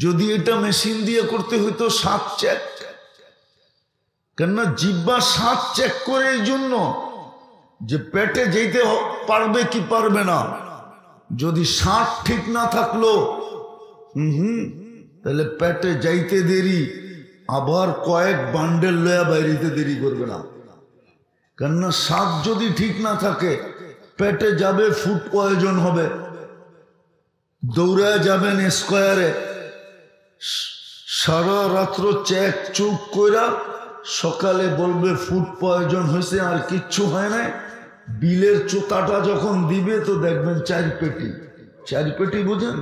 Speaker 1: যদি এটা মেশিন দিয়ে করতে হইতো স্বাদ চেক। কেননা জিহ্বা স্বাদ চেক করে এই জন্য যে পেটে যেতে পারবে কি পারবে না। যদি স্বাদ ঠিক না থাকলো তাহলে পেটে যাইতে দেরি, আবার কয়েক বান্ডেল লয়া বাইরেতে দেরি করবে না। কেননা স্বাদ যদি ঠিক না থাকে, পেটে যাবে, ফুড পয়জন হবে, দৌড়ায় যাবেন স্কোয়ারে, সারা রাত্র চেক চুপ কইরা সকালে বলবে ফুড পয়জন হয়েছে, আর কিচ্ছু হয় না। বিলের চোতাটা যখন দিবে তো দেখবেন 4 পেটি। 4 পেটি বুঝেন?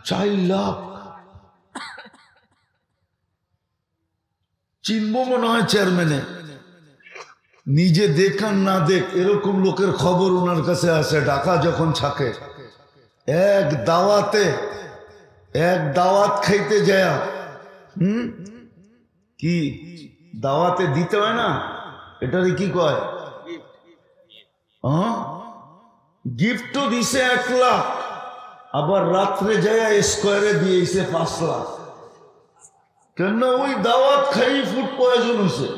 Speaker 1: 4 লাখ। চিনব মনে হয় চেয়ারম্যানে, নিজে দেখান না দেখ এরকম লোকের খবর ওনার কাছে আসে। ঢাকা যখন থাকে, এক দাওয়াত খাইতে যায়, কি দাওয়াতে দিতে হয় না, এটারে কি কয়, গিফটও দিছে 1 লাখ, আবার রাত্রে যায় স্কোয়ারে দিয়েছে 5 লাখ। কেন? ওই দাওয়াত খাই ফুড পয়জন হয়েছে।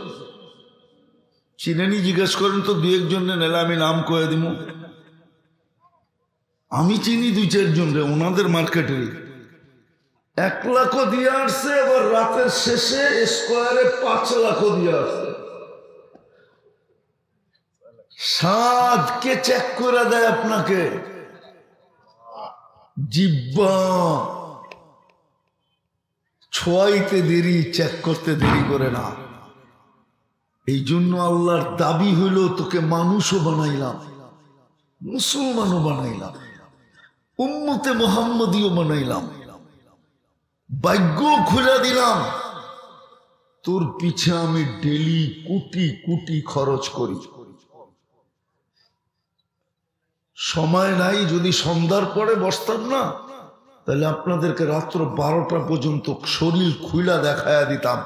Speaker 1: চিনেনি? জিজ্ঞেস করেন তো 2-1 জনের, নেলে আমি নাম কয়ে দিব। আমি চিনি 2-4 জনরে, ওনাদের মার্কেটেরই। 1 লাখও দিয়ে আসছে, আবার রাতের শেষে স্কোয়ারে 5 লাখও দিয়ে আসছে। স্বাদকে চেক করে দেয় আপনাকে। জিহ্বা ছোঁয়াইতে দেরি, চেক করতে দেরি করে না। এই জন্য আল্লাহর দাবি হইল তোকে মানুষও বানাইলাম, মুসলমানও বানাইলাম, উম্মতে মুহাম্মদীও বানাইলাম, ভাগ্য খুলে দিলাম, তোর পিছে আমি ডেলি কোটি কোটি খরচ করি। সময় নাই, যদি সন্ধ্যার পরে বসতাম না তাহলে আপনাদেরকে রাত্র 12টা পর্যন্ত শরীর খুইলা দেখায়া দিতাম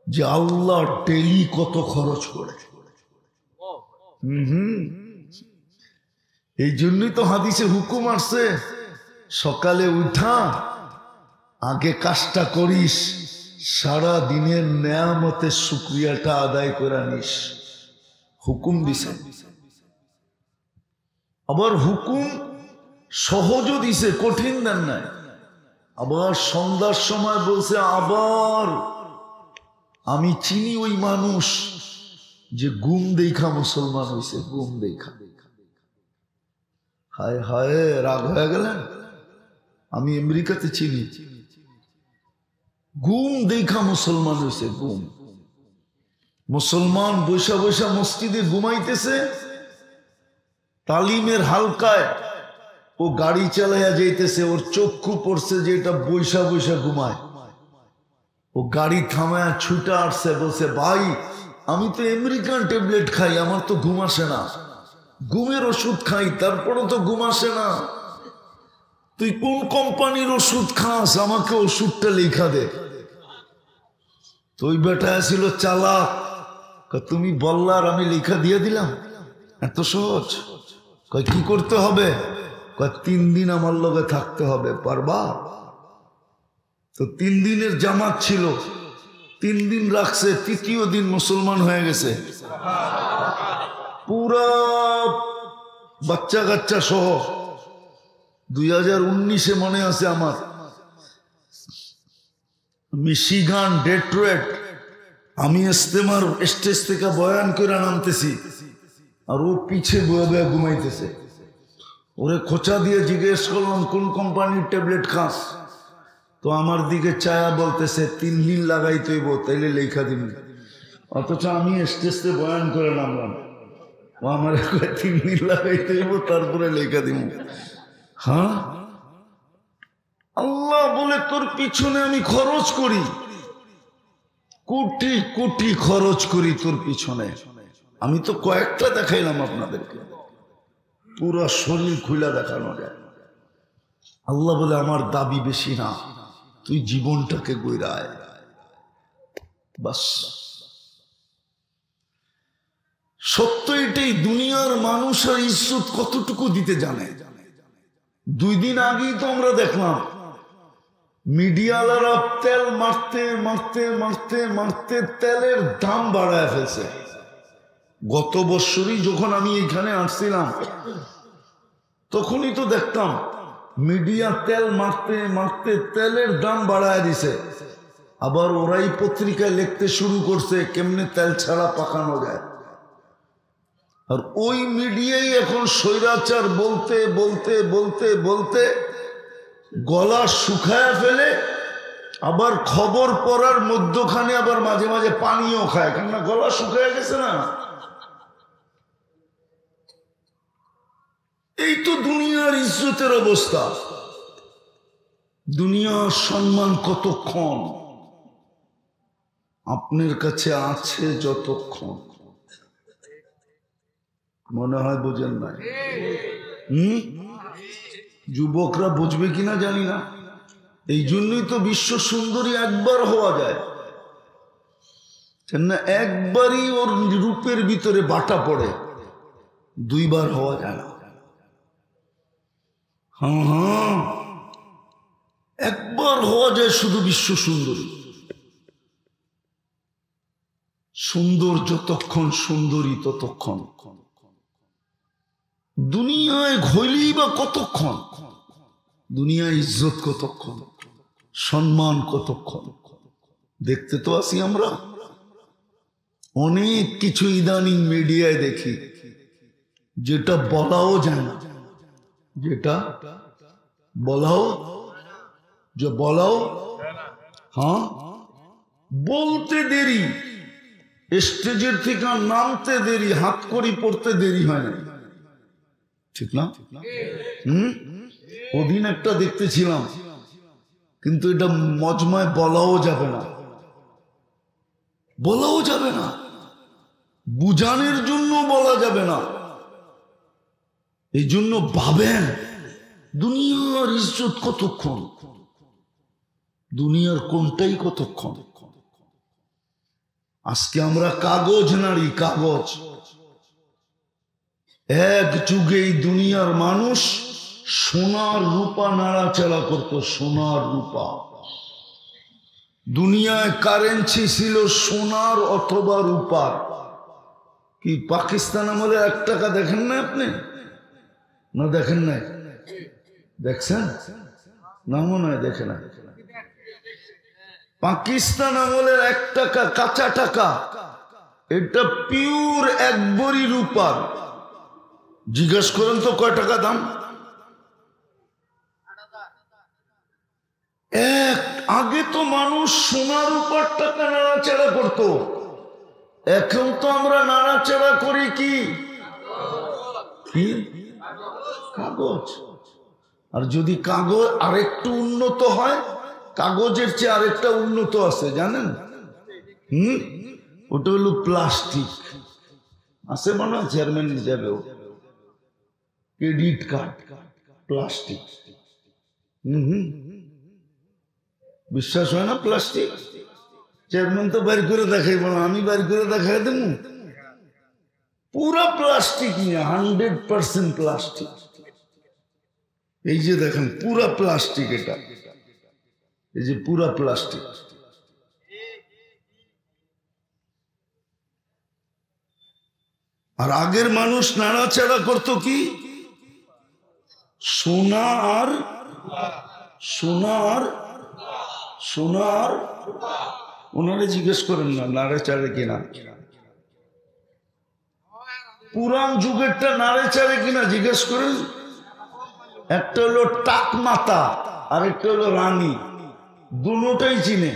Speaker 1: যে আল্লাহ ডেলি কত খরচ করে। এই জন্যই তো হাদিসে হুকুম আসছে, সকালে উঠা আগে কাজটা করিস, সারা দিনের নেয়ামতের শুকরিয়াটা আদায় করে নিস। হুকুম দিছে। আবার হুকুম সহজও দিছে, কঠিন দেন নাই। আবার সন্ধ্যার সময় বলছে, আবার আমি চিনি ওই মানুষ যে ঘুম দেখা মুসলমান হয়েছে, ঘুম দেখা। হায় হায়, রাগ হয়ে গেলেন? আমি আমেরিকাতে চিনি, ঘুম দেখা মুসলমান হয়েছে। ঘুম মুসলমান বৈশা বৈশা মসজিদে ঘুমাইতেছে, তালিমের হালকায় ও গাড়ি চালাইয়া যাইতেছে, ওর চক্ষু পড়ছে যে এটা বৈশা বৈশা ঘুমায়। ও গাড়ি থামায় ছুটে আসছে, বলছে ভাই আমি তো আমেরিকান ট্যাবলেট খাই, আমার তো ঘুম আসে না। ঘুমের ওষুধ খাই, তারপরও তো ঘুম আসে না। তুই কোন কোম্পানির ওষুধ খাস, আমাকে ওষুধটা লেখা দে। তো ওই বেটা ছিল চালাক, তুমি বললা আর আমি লেখা দিয়ে দিলাম, এত সহজ। কয় কি করতে হবে? 3 দিন আমার লগে থাকতে হবে, পারবা? তো 3 দিনের জামাত ছিল, 3 দিন রাখছে, 3য় দিন মুসলমান হয়ে গেছে পুরা বাচ্চা কাচ্চা সহ। 2019-এ মনে আছে আমার, মিশিগান ডেট্রয়েট, আমি ইস্তেমার স্টেজ থেকে বয়ান করে নামতেছি, আর ও পিছে বয়ে বয়ে ঘুমাইতেছে। ওরে খোঁচা দিয়ে জিজ্ঞেস করলাম কোন কোম্পানির ট্যাবলেট খাস, তো আমার দিকে চায়া বলতেছে 3 দিন লাগাইতে হইব, তাইলে লেখা দিন। অথচ আমি স্টেজে বয়ান করে নামলাম, ও আমার 3 দিন লাগাইতে হইব, তারপরে লেখা দিব। হ্যাঁ, আল্লাহ বলে তোর পিছনে আমি খরচ করি, কোটি কোটি খরচ করি তোর পিছনে। আমি তো কয়েকটা দেখাইলাম আপনাদেরকে, পুরো শরীর খুলে দেখানো যায়। আল্লাহ বলে আমার দাবি বেশি না, তুই জীবনটাকে গইরায় বাস। সত্য এটাই, দুনিয়ার মানুষ আর ইজ্জত কতটুকু দিতে জানে। 2 দিন আগেই তো আমরা দেখলাম মিডিয়ালারা তেল মারতে মারতে মারতে মারতে তেলের দাম বাড়ায় ফেলছে। গত বছরই যখন আমি এখানে আসছিলাম তখনই তো দেখতাম মিডিয়া তেল মারতে মারতে তেলের দাম বাড়ায় দিছে। আবার ওরাই পত্রিকায় লিখতে শুরু করছে কেমনে তেল ছাড়া পাকানো যায়। আর ওই মিডিয়াই এখন স্বৈরাচার বলতে বলতে বলতে বলতে গলা শুকায় ফেলে, আবার খবর পড়ার মধ্যখানে আবার মাঝে মাঝে পানিও খায়, কেননা গলা শুকায় গেছে না। এই তো দুনিয়ার ইজ্জতের অবস্থা। দুনিয়ার সম্মান কতক্ষণ আপনার কাছে আছে, যতক্ষণ মনে হয় বোঝেন নাই। যুবকরা বুঝবে কিনা জানি না। এই জন্যই তো বিশ্ব সুন্দরী একবার হওয়া যায়, কেননা একবারই ওর রূপের ভিতরে বাটা পড়ে, 2 বার হওয়া যায় না। হ্যাঁ, একবার হওয়া যায় শুধু বিশ্ব সুন্দরী। সুন্দর যতক্ষণ, সুন্দরী ততক্ষণ। দুনিয়ায় ঘইলি বা কতক্ষণ, দুনিয়ায় ইজ্জত কতক্ষণ, সম্মান কতক্ষণ। দেখতে তো আসি আমরা অনেক কিছু ইদানিং মিডিয়ায় দেখি যেটা বলাও যায় না, যেটা বলাও হ্যাঁ, বলতে দেরি, স্টেজের থেকে নামতে দেরি, হাত করি পড়তে দেরি হয় না, ঠিক না? ওদিন একটা দেখতেছিলাম, কিন্তু এটা মজমায় বলাও যাবে না, বলাও যাবে না, বুঝানোর জন্য বলা যাবে না। এই জন্য ভাবেন দুনিয়ার ইজ্জত কতক্ষণ, দুনিয়ার কোনটাই কতক্ষণ। আজকে আমরা কাগজ নাড়ি, কাগজ। এক যুগে এই দুনিয়ার মানুষ সোনার রূপা নাড়াচাড়া করত, সোনার রূপা। দুনিয়ায় কারেন্সি ছিল সোনার অথবা রূপার। কি পাকিস্তান আমলে 1 টাকা দেখেন না আপনি? না দেখেন নাই? দেখছেন না? মনে হয় দেখে না। পাকিস্তান আমলের 1 টাকা, কাঁচা টাকা, এটা পিওর 1 ভরি রূপার। জিজ্ঞেস করেন তো কয় টাকা দাম? আগে তো মানুষ সোনার উপর টাকা নাড়াচাড়া করত, এখন তো আমরা নাড়াচাড়া করি কি কাগজ। আর যদি কাগজ আরেকটু উন্নত হয়, কাগজের চেয়ে আরেকটা উন্নত আছে জানেন? ওটা হলো প্লাস্টিক। আছে মনে হয় চেয়ারম্যান হিসাবেও, ক্রেডিট কার্ড প্লাস্টিক। বিশ্বাস হয় না? প্লাস্টিক। চেয়ারম্যান তো বের করে দেখাই, বলো আমি বের করে দেখাই দেব। পুরা প্লাস্টিক নিয়ে, 100% প্লাস্টিক। এই যে দেখেন পুরা প্লাস্টিক, এটা এই যে পুরা প্লাস্টিক। আর আগের মানুষ নাড়াচাড়া করতো কি? সোনার সোনার সোনার ওনারে জিজ্ঞেস করেন না নাড়াচাড়ে কিনা, পুরান যুগেরটা নাড়াচাড়ে কিনা জিজ্ঞেস করেন। একটা হলো টাক মাতা আর একটা হলো রানী, দুটোটাই চিনে।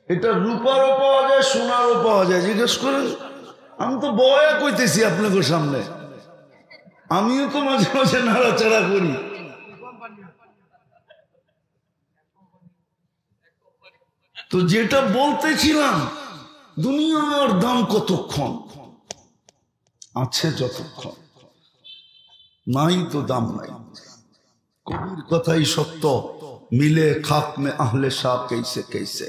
Speaker 1: এটা রূপারও পাওয়া যায়, সোনারও পাওয়া যায়, জিজ্ঞেস করেন। আমি তো বয়া কইতেছি আপনাদের সামনে, আমিও তো মাঝে মাঝে নাড়াচাড়া করি। তো যেটা বলতেছিলাম, দুনিয়ার দাম কতক্ষণ আছে, যতক্ষণ নাই তো দাম নাই। কবির কথাই সত্য, মিলে খাক মে আহলে শাহ कैसे कैसे,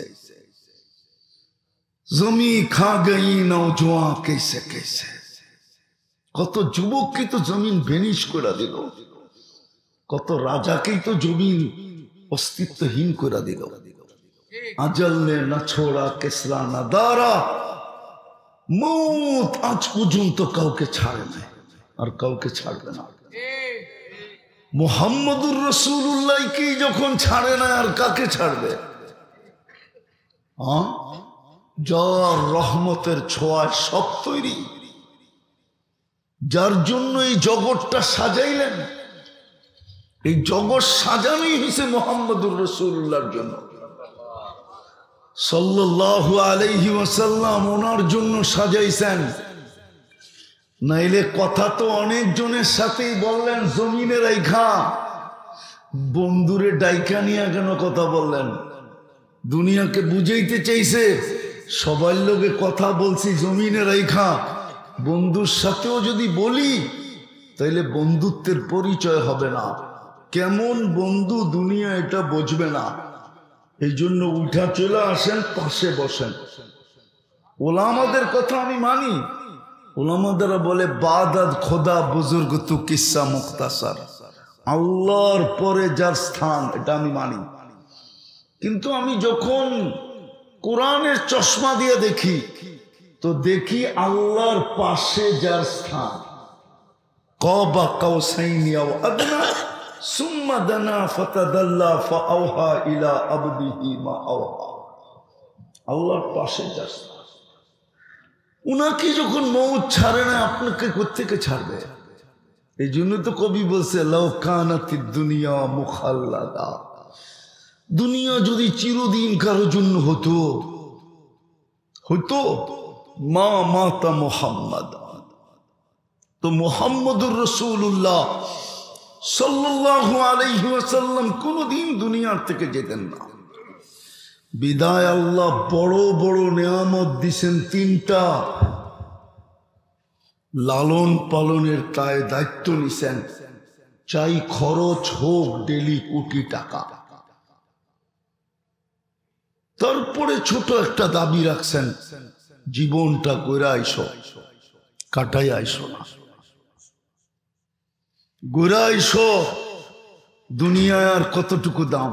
Speaker 1: জমি খা গই নওজোয়ান कैसे कैसे। কত যুবককে তো জমিন ভেনিশ করে দিল, কত রাজাকেই তো জমিন অস্তিত্বহীন করে দিল। আজল নে না ছোড়া কেসরা না দারা, মৌত আজ পর্যন্ত কাউকে ছাড়ে না আর কাউকে ছাড়বে না। মুহাম্মদুর রাসূলুল্লাহ কি যখন ছাড়ে না আর কাকে ছাড়বে? যার রহমতের ছোঁয়ায় সব তৈরি, যার জন্য এই জগৎটা সাজাইলেন। এই জগৎ সাজানোই হয়েছে মুহাম্মদুর রাসূলুল্লাহর জন্য, সাল্লাল্লাহু আলাইহি ওয়াসাল্লাম ওনার জন্য সাজাইছেন। নাইলে কথা তো অনেক জনের সাথেই বললেন জমিনে রাইখা, বন্ধুরে ডাইকা নিয়ে কেন কথা বললেন? দুনিয়াকে বুঝাইতে চাইছে সবার লোকে কথা বলছি জমিনে রাইখা, বন্ধুর সাথেও যদি বলি তাইলে বন্ধুত্বের পরিচয় হবে না। কেমন বন্ধু দুনিয়া এটা বুঝবে না। এই জন্য উঠা চলে আসেন, পাশে বসেন। ওলামাদের কথা আমি মানি, ওলামাদেরা বলে বাদাত খোদা বুজুর্গ তু কিসসা মুখতাসার, আল্লাহর পরে যার স্থান, এটা আমি মানি। কিন্তু আমি যখন কোরআনের চশমা দিয়ে দেখি তো দেখি আল্লাহর পাশে যার স্থান, কাবা কাউসাইনি আও আদনা সুম্মা দানা ফাতাদাল্লা ফাআওহা ইলা আবদিহি মা আওহা। আল্লাহর পাশে যার স্থান, উনাকে যখন মৌত ছাড়ে না, আপনাকে কোত্থেকে ছাড়বে? এই জন্য তো কবি বলছে লাউ কানাতিদ দুনিয়া মুখাল্লাদা, দুনিয়া যদি চিরদিন কারোর জন্য হতো হতো মা মাতা মুহাম্মদ, তো মুহাম্মদুর রাসূলুল্লাহ সাল্লাল্লাহু আলাইহি ওয়াসাল্লাম কোনদিন দুনিয়ার থেকে যেতেন না। বিদায় আল্লাহ বড় বড় নিয়ামত দিছেন তিনটা, লালন পালনের তাই দায়িত্ব নিছেন, চাই খরচ হোক ডেলি কোটি টাকা। তারপরে ছোট একটা দাবি রাখছেন, জীবনটা কইরা আইসো, কাটাই আইসো না, ঘুরে আইসো। দুনিয়ায় আর কতটুকু দাম,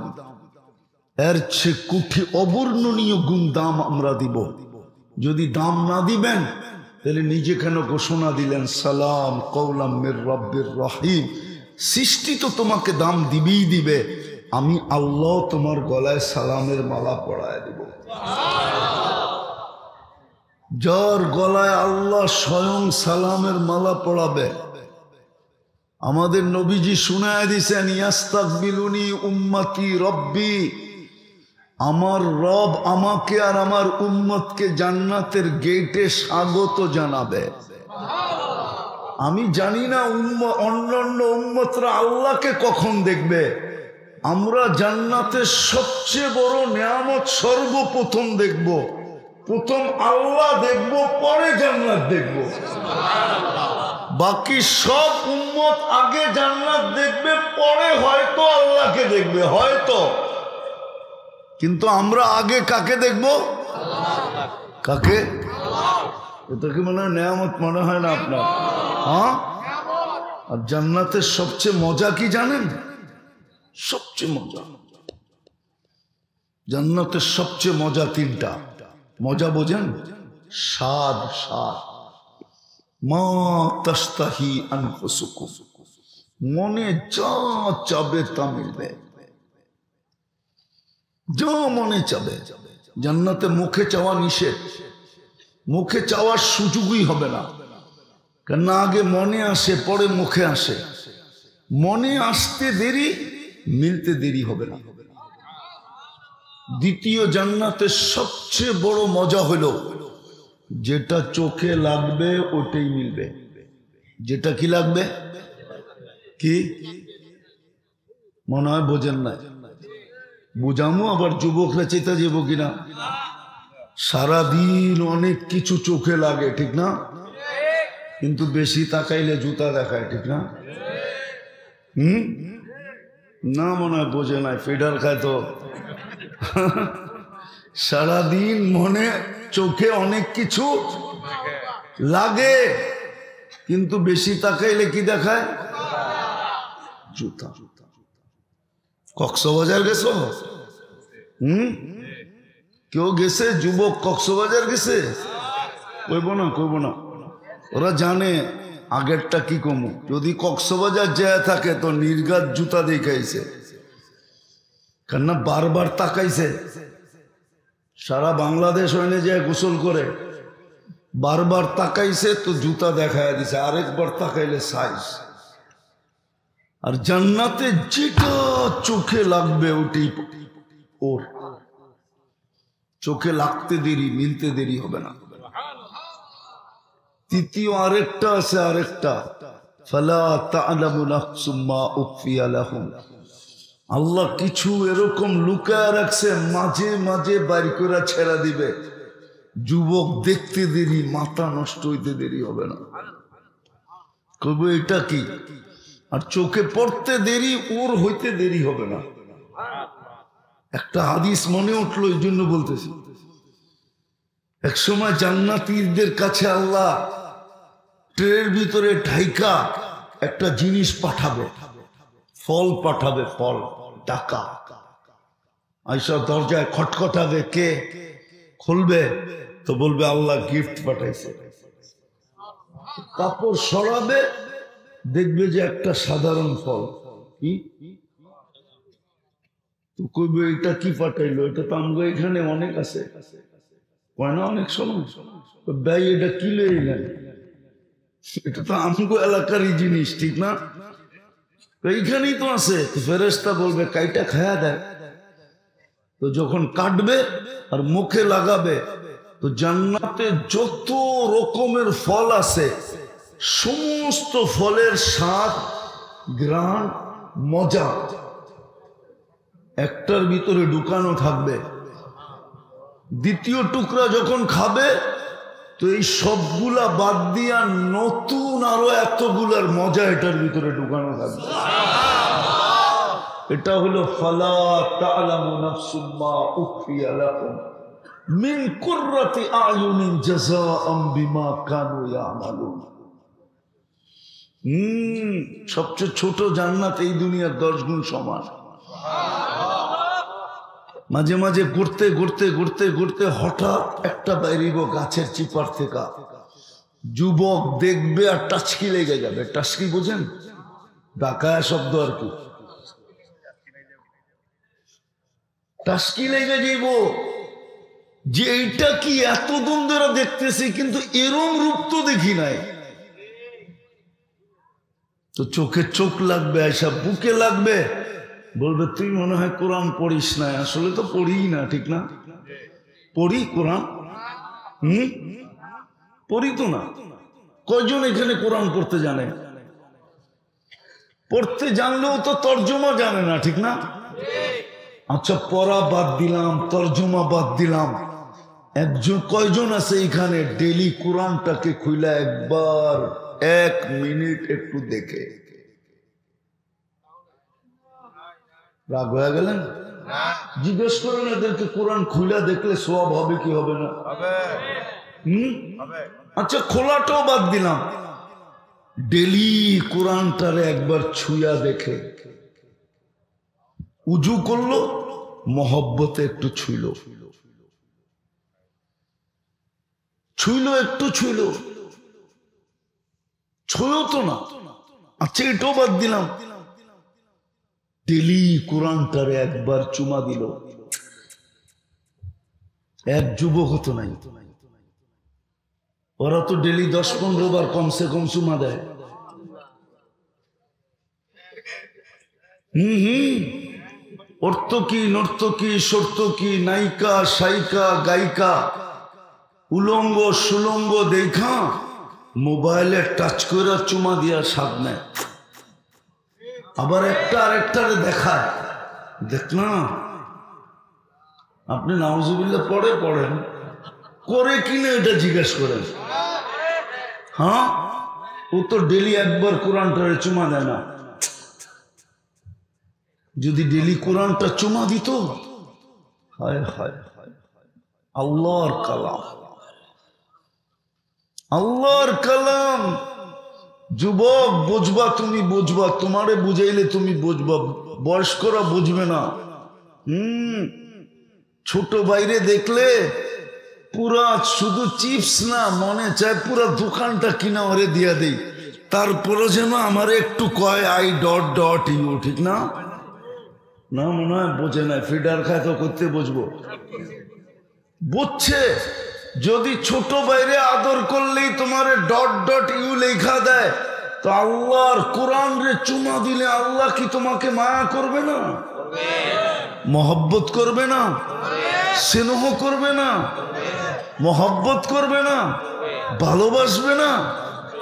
Speaker 1: এর চেয়ে কোটি অবর্ণনীয় গুণ দাম আমরা দিব। যদি দাম না দিবেন তাহলে নিজে কেন ঘোষণা দিলেন সালাম কওলাম মির রাব্বির রহিম, সৃষ্টি তো তোমাকে দাম দিবেই দিবে, আমি আল্লাহ তোমার গলায় সালামের মালা পরায় দিব। যার গলায় আল্লাহ স্বয়ং সালামের মালা পরাবে। আমাদের নবীজি শুনায় দিছেন ইয়াস্তাকবিলুনি উম্মতি রব্বি, আমার রব আমাকে আর আমার উম্মতকে জান্নাতের গেটে স্বাগত জানাবে। আমি জানি না অন্যান্য উম্মতরা আল্লাহকে কখন দেখবে, আমরা জান্নাতের সবচেয়ে বড় নিয়ামত সর্বপ্রথম দেখব। প্রথম আল্লাহ দেখব, পরে জান্নাত দেখব। বাকি সব উম্মত আগে জান্নাত দেখবে, পরে হয়তো আল্লাহকে দেখবে, হয়তো। কিন্তু আমরা আগে কাকে দেখব? কাকে? এটা কি মনে হয় নেয়ামত মনে হয় না আপনার? হ্যাঁ। আর জান্নাতের সবচেয়ে মজা কি জানেন? সবচেয়ে মজা। জান্নাতের সবচেয়ে মজা তিনটা মজা বোঝেন? স্বাদ, স্বাদ। মা তাস্তাহি আনফুসুকুম, মনে যা চাবে তা মিলবে, যা মনে চাবে। জান্নাতে মুখে চাওয়া নিষেধ, মুখে চাওয়ার সুযোগই হবে না, কেন আগে মনে আসে পরে মুখে আসে। মনে আসতে দেরি, মিলতে দেরি হবে না। দ্বিতীয় জান্নাতের সবচেয়ে বড় মজা হলো যেটা চোখে লাগবে ওটাই মিলবে। যেটা কি লাগবে? কি মনে হয় বোঝেন না? বুঝামো আবার যুবকরা চেতা যাব কিনা। সারাদিন অনেক কিছু চোখে লাগে, ঠিক না? কিন্তু বেশি তাকাইলে জুতা দেখায়, ঠিক না? না মনে হয় বোঝে নাই, ফিডার খায় তো। সারাদিন মনে চোখে অনেক কিছু লাগে, কিন্তু বেশি তাকাইলে কি দেখায়? জুতা। কক্সবাজার গেছো? কেউ গেছে? যুবক কক্সবাজার গেছে? কইব না, কইব না, ওরা জানে আগেরটা কি কমু। যদি কক্সবাজার যায় থাকে তো নির্ঘাত জুতা দেখাইছে, কেননা বারবার তাকাইছে। সারা বাংলাদেশ হইনে যায় গোসল করে, বারবার তাকাইছে তো জুতা দেখায় দিছে, আরেকবার তাকাইলে সাইজ। আর জান্নাতে যেটা চোখে লাগবে ওটি ওর, চোখে লাগতে দেরি, মিলতে দেরি হবে না। তৃতীয় আরেকটা আছে, আরেকটা ফালা তা'লামু নাফসুম মা উখফিয়া লাহুম, আল্লাহ কিছু এরকম লুকায় রাখছে, মাঝে মাঝে বাইর করে ছেড়া দিবে। যুবক দেখতে দেরি, মাথা নষ্ট হইতে দেরি হবে না। কইব এটা কি? আর চোখে পড়তে দেরি, ওর হইতে দেরি হবে না। একটা হাদিস মনে উঠলো, এই জন্য বলতেছি। এক সময় জান্নাতীদের কাছে আল্লাহ ট্রের ভিতরে ঢাইকা একটা জিনিস পাঠাবে, ফল পাঠাবে, ফল, টাকা। আইসা দরজায় খটখটাবে, কে খুলবে? তো বলবে আল্লাহ গিফট পাঠাইছে। কাপড় সরাবে, দেখবে যে একটা সাধারণ ফল। কি তো কইবে এটা কি পাঠাইলো? এটা তো আমগো এখানে অনেক আছে, কয় না অনেক সময় ভাই এটা কি লই নাই, এটা তো আমগো এলাকারই জিনিস, ঠিক না? এইখানেই তো আছে। ফেরেশতা বলবে কাইটা খায়া দেয়। তো যখন কাটবে আর মুখে লাগাবে, তো জান্নাতে যত রকমের ফল আছে সমস্ত ফলের স্বাদ, ঘ্রাণ, মজা একটার ভিতরে ঢুকানো থাকবে। দ্বিতীয় টুকরা যখন খাবে তো এই সবগুলা বাদ দিয়া নতুন আরো এতগুলার মজা এটার ভিতরে ঢুকানো থাকবে। এটা হলো ফালা তা'লামু নাফসুম মা উখফিয়া লাহুম মিন কুররাতি আয়ুনিন জাযাআম বিমা কানু ইয়ামালুন। সবচেয়ে ছোট জান্নাত এই দুনিয়ার 10 গুণ সমান। মাঝে মাঝে ঘুরতে ঘুরতে ঘুরতে ঘুরতে হঠাৎ একটা বাইরিব গাছের চিপার থেকে, যুবক দেখবে আর টাচকি লেগে যাবে। টাচকি বোঝেন? ঢাকায় শব্দ আর কি। টাচকি লেগে যাইব যে এইটা কি, এতদিন ধরে দেখতেছি কিন্তু এরম রূপ তো দেখি নাই। তো চোখে চোখ লাগবে, এসব বুকে লাগবে, বলবে তুই মনে হয় কোরআন পড়িস না। আসলে তো পড়িই না, ঠিক না? পড়ি কোরআন? পড়ি তো না। কয়জন এখানে কোরআন পড়তে জানে? পড়তে জানলেও তো তর্জমা জানে না, ঠিক না? আচ্ছা, পড়া বাদ দিলাম, তর্জমা বাদ দিলাম, একজন কয়জন আছে এখানে ডেলি কোরআনটাকে খুইলা একবার 1 মিনিট একটু দেখে? রাগ হয়ে গেলেন? জিজ্ঞেস করেন এদেরকে, কোরআন খুইলা দেখলে সওয়াব হবে কি হবে না? আচ্ছা, খোলাটাও বাদ দিলাম, ডেলি কোরআনটারে একবার ছুঁয়া দেখে। উজু করলো, মহব্বতে একটু ছুঁইল, একটু ছুঁইল, ছুঁয়ো তো না। আচ্ছা এটাও বাদ দিলাম, ডেলি কোরআনটারে একবার চুমা দিল। এক যুবক হতো নাই, ওরা তো ডেলি 10-15 বার কমসে কম চুমা দেয়। অর্থকি নর্তকী সর্তকী নায়িকা সাইকা গায়িকা উলঙ্গ সুলঙ্গ দেখা মোবাইলে টাচ করে চুমা দিয়া স্বাদ নেয়। আবার একটা আরেকটারে দেখায়, দেখ না আপনি নাউজুবিল্লাহ পড়েন করে কিনা এটা জিজ্ঞেস করেন। হ্যাঁ, ও তো ডেলি একবার কোরআনটারে চুমা দেয় না। যদি ডেলি কোরআনটা চুমা দিত, হায় হায় হায়, আল্লাহর কালাম, আল্লাহর কালাম। যুবক বুঝবা, তুমি বুঝবা, তোমারে বুঝাইলে তুমি বুঝবা, বয়স্করা বুঝবে না। ছোট বাইরে দেখলে পুরা শুধু চিপস না, মনে চায় পুরা দোকানটা কিনা ওরে দিয়া দেই, তারপরে যেন আমার একটু কয় আই ডট ডট ইউ, ঠিক না? না মনে হয় বোঝে না, ফিডার খায় তো করতে বুঝবো, বুঝছে। যদি ছোট বাইরে আদর করলেই তোমার ডট ডট ইউ লেখা দেয়, তো আল্লাহর কোরআন রে চুমা দিলে আল্লাহ কি তোমাকে মায়া করবে না? মহব্বত করবে না? স্নেহ করবে না? মহব্বত করবে না? ভালোবাসবে না?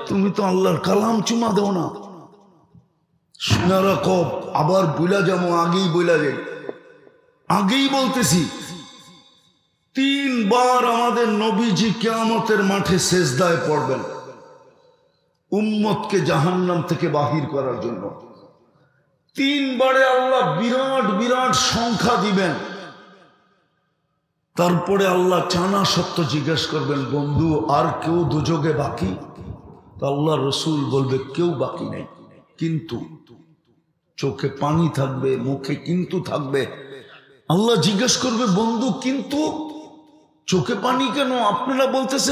Speaker 1: তুমি তো আল্লাহর কালাম চুমা দাও না। শোনা রাখো, আবার বইলা যাবো, আগেই বইলা যাই, আগেই বলতেছি, 3 বার আমাদের নবীজি কিয়ামতের মাঠে সেজদায় পড়বেন উম্মতকে জাহান্নাম থেকে বাহির করার জন্য। 3 বারে আল্লাহ বিরাট বিরাট সংখ্যা দিবেন। তারপরে আল্লাহ জানা সত্য জিজ্ঞেস করবেন, বন্ধু আর কেউ দুযোগে বাকি? তো আল্লাহ রসুল বলবে কেউ বাকি নেই, কিন্তু চোখে পানি থাকবে, মুখে কিন্তু থাকবে। আল্লাহ জিজ্ঞেস করবে, বন্ধু কিন্তু চোখে পানি কেন? আপনারা বলতেছেন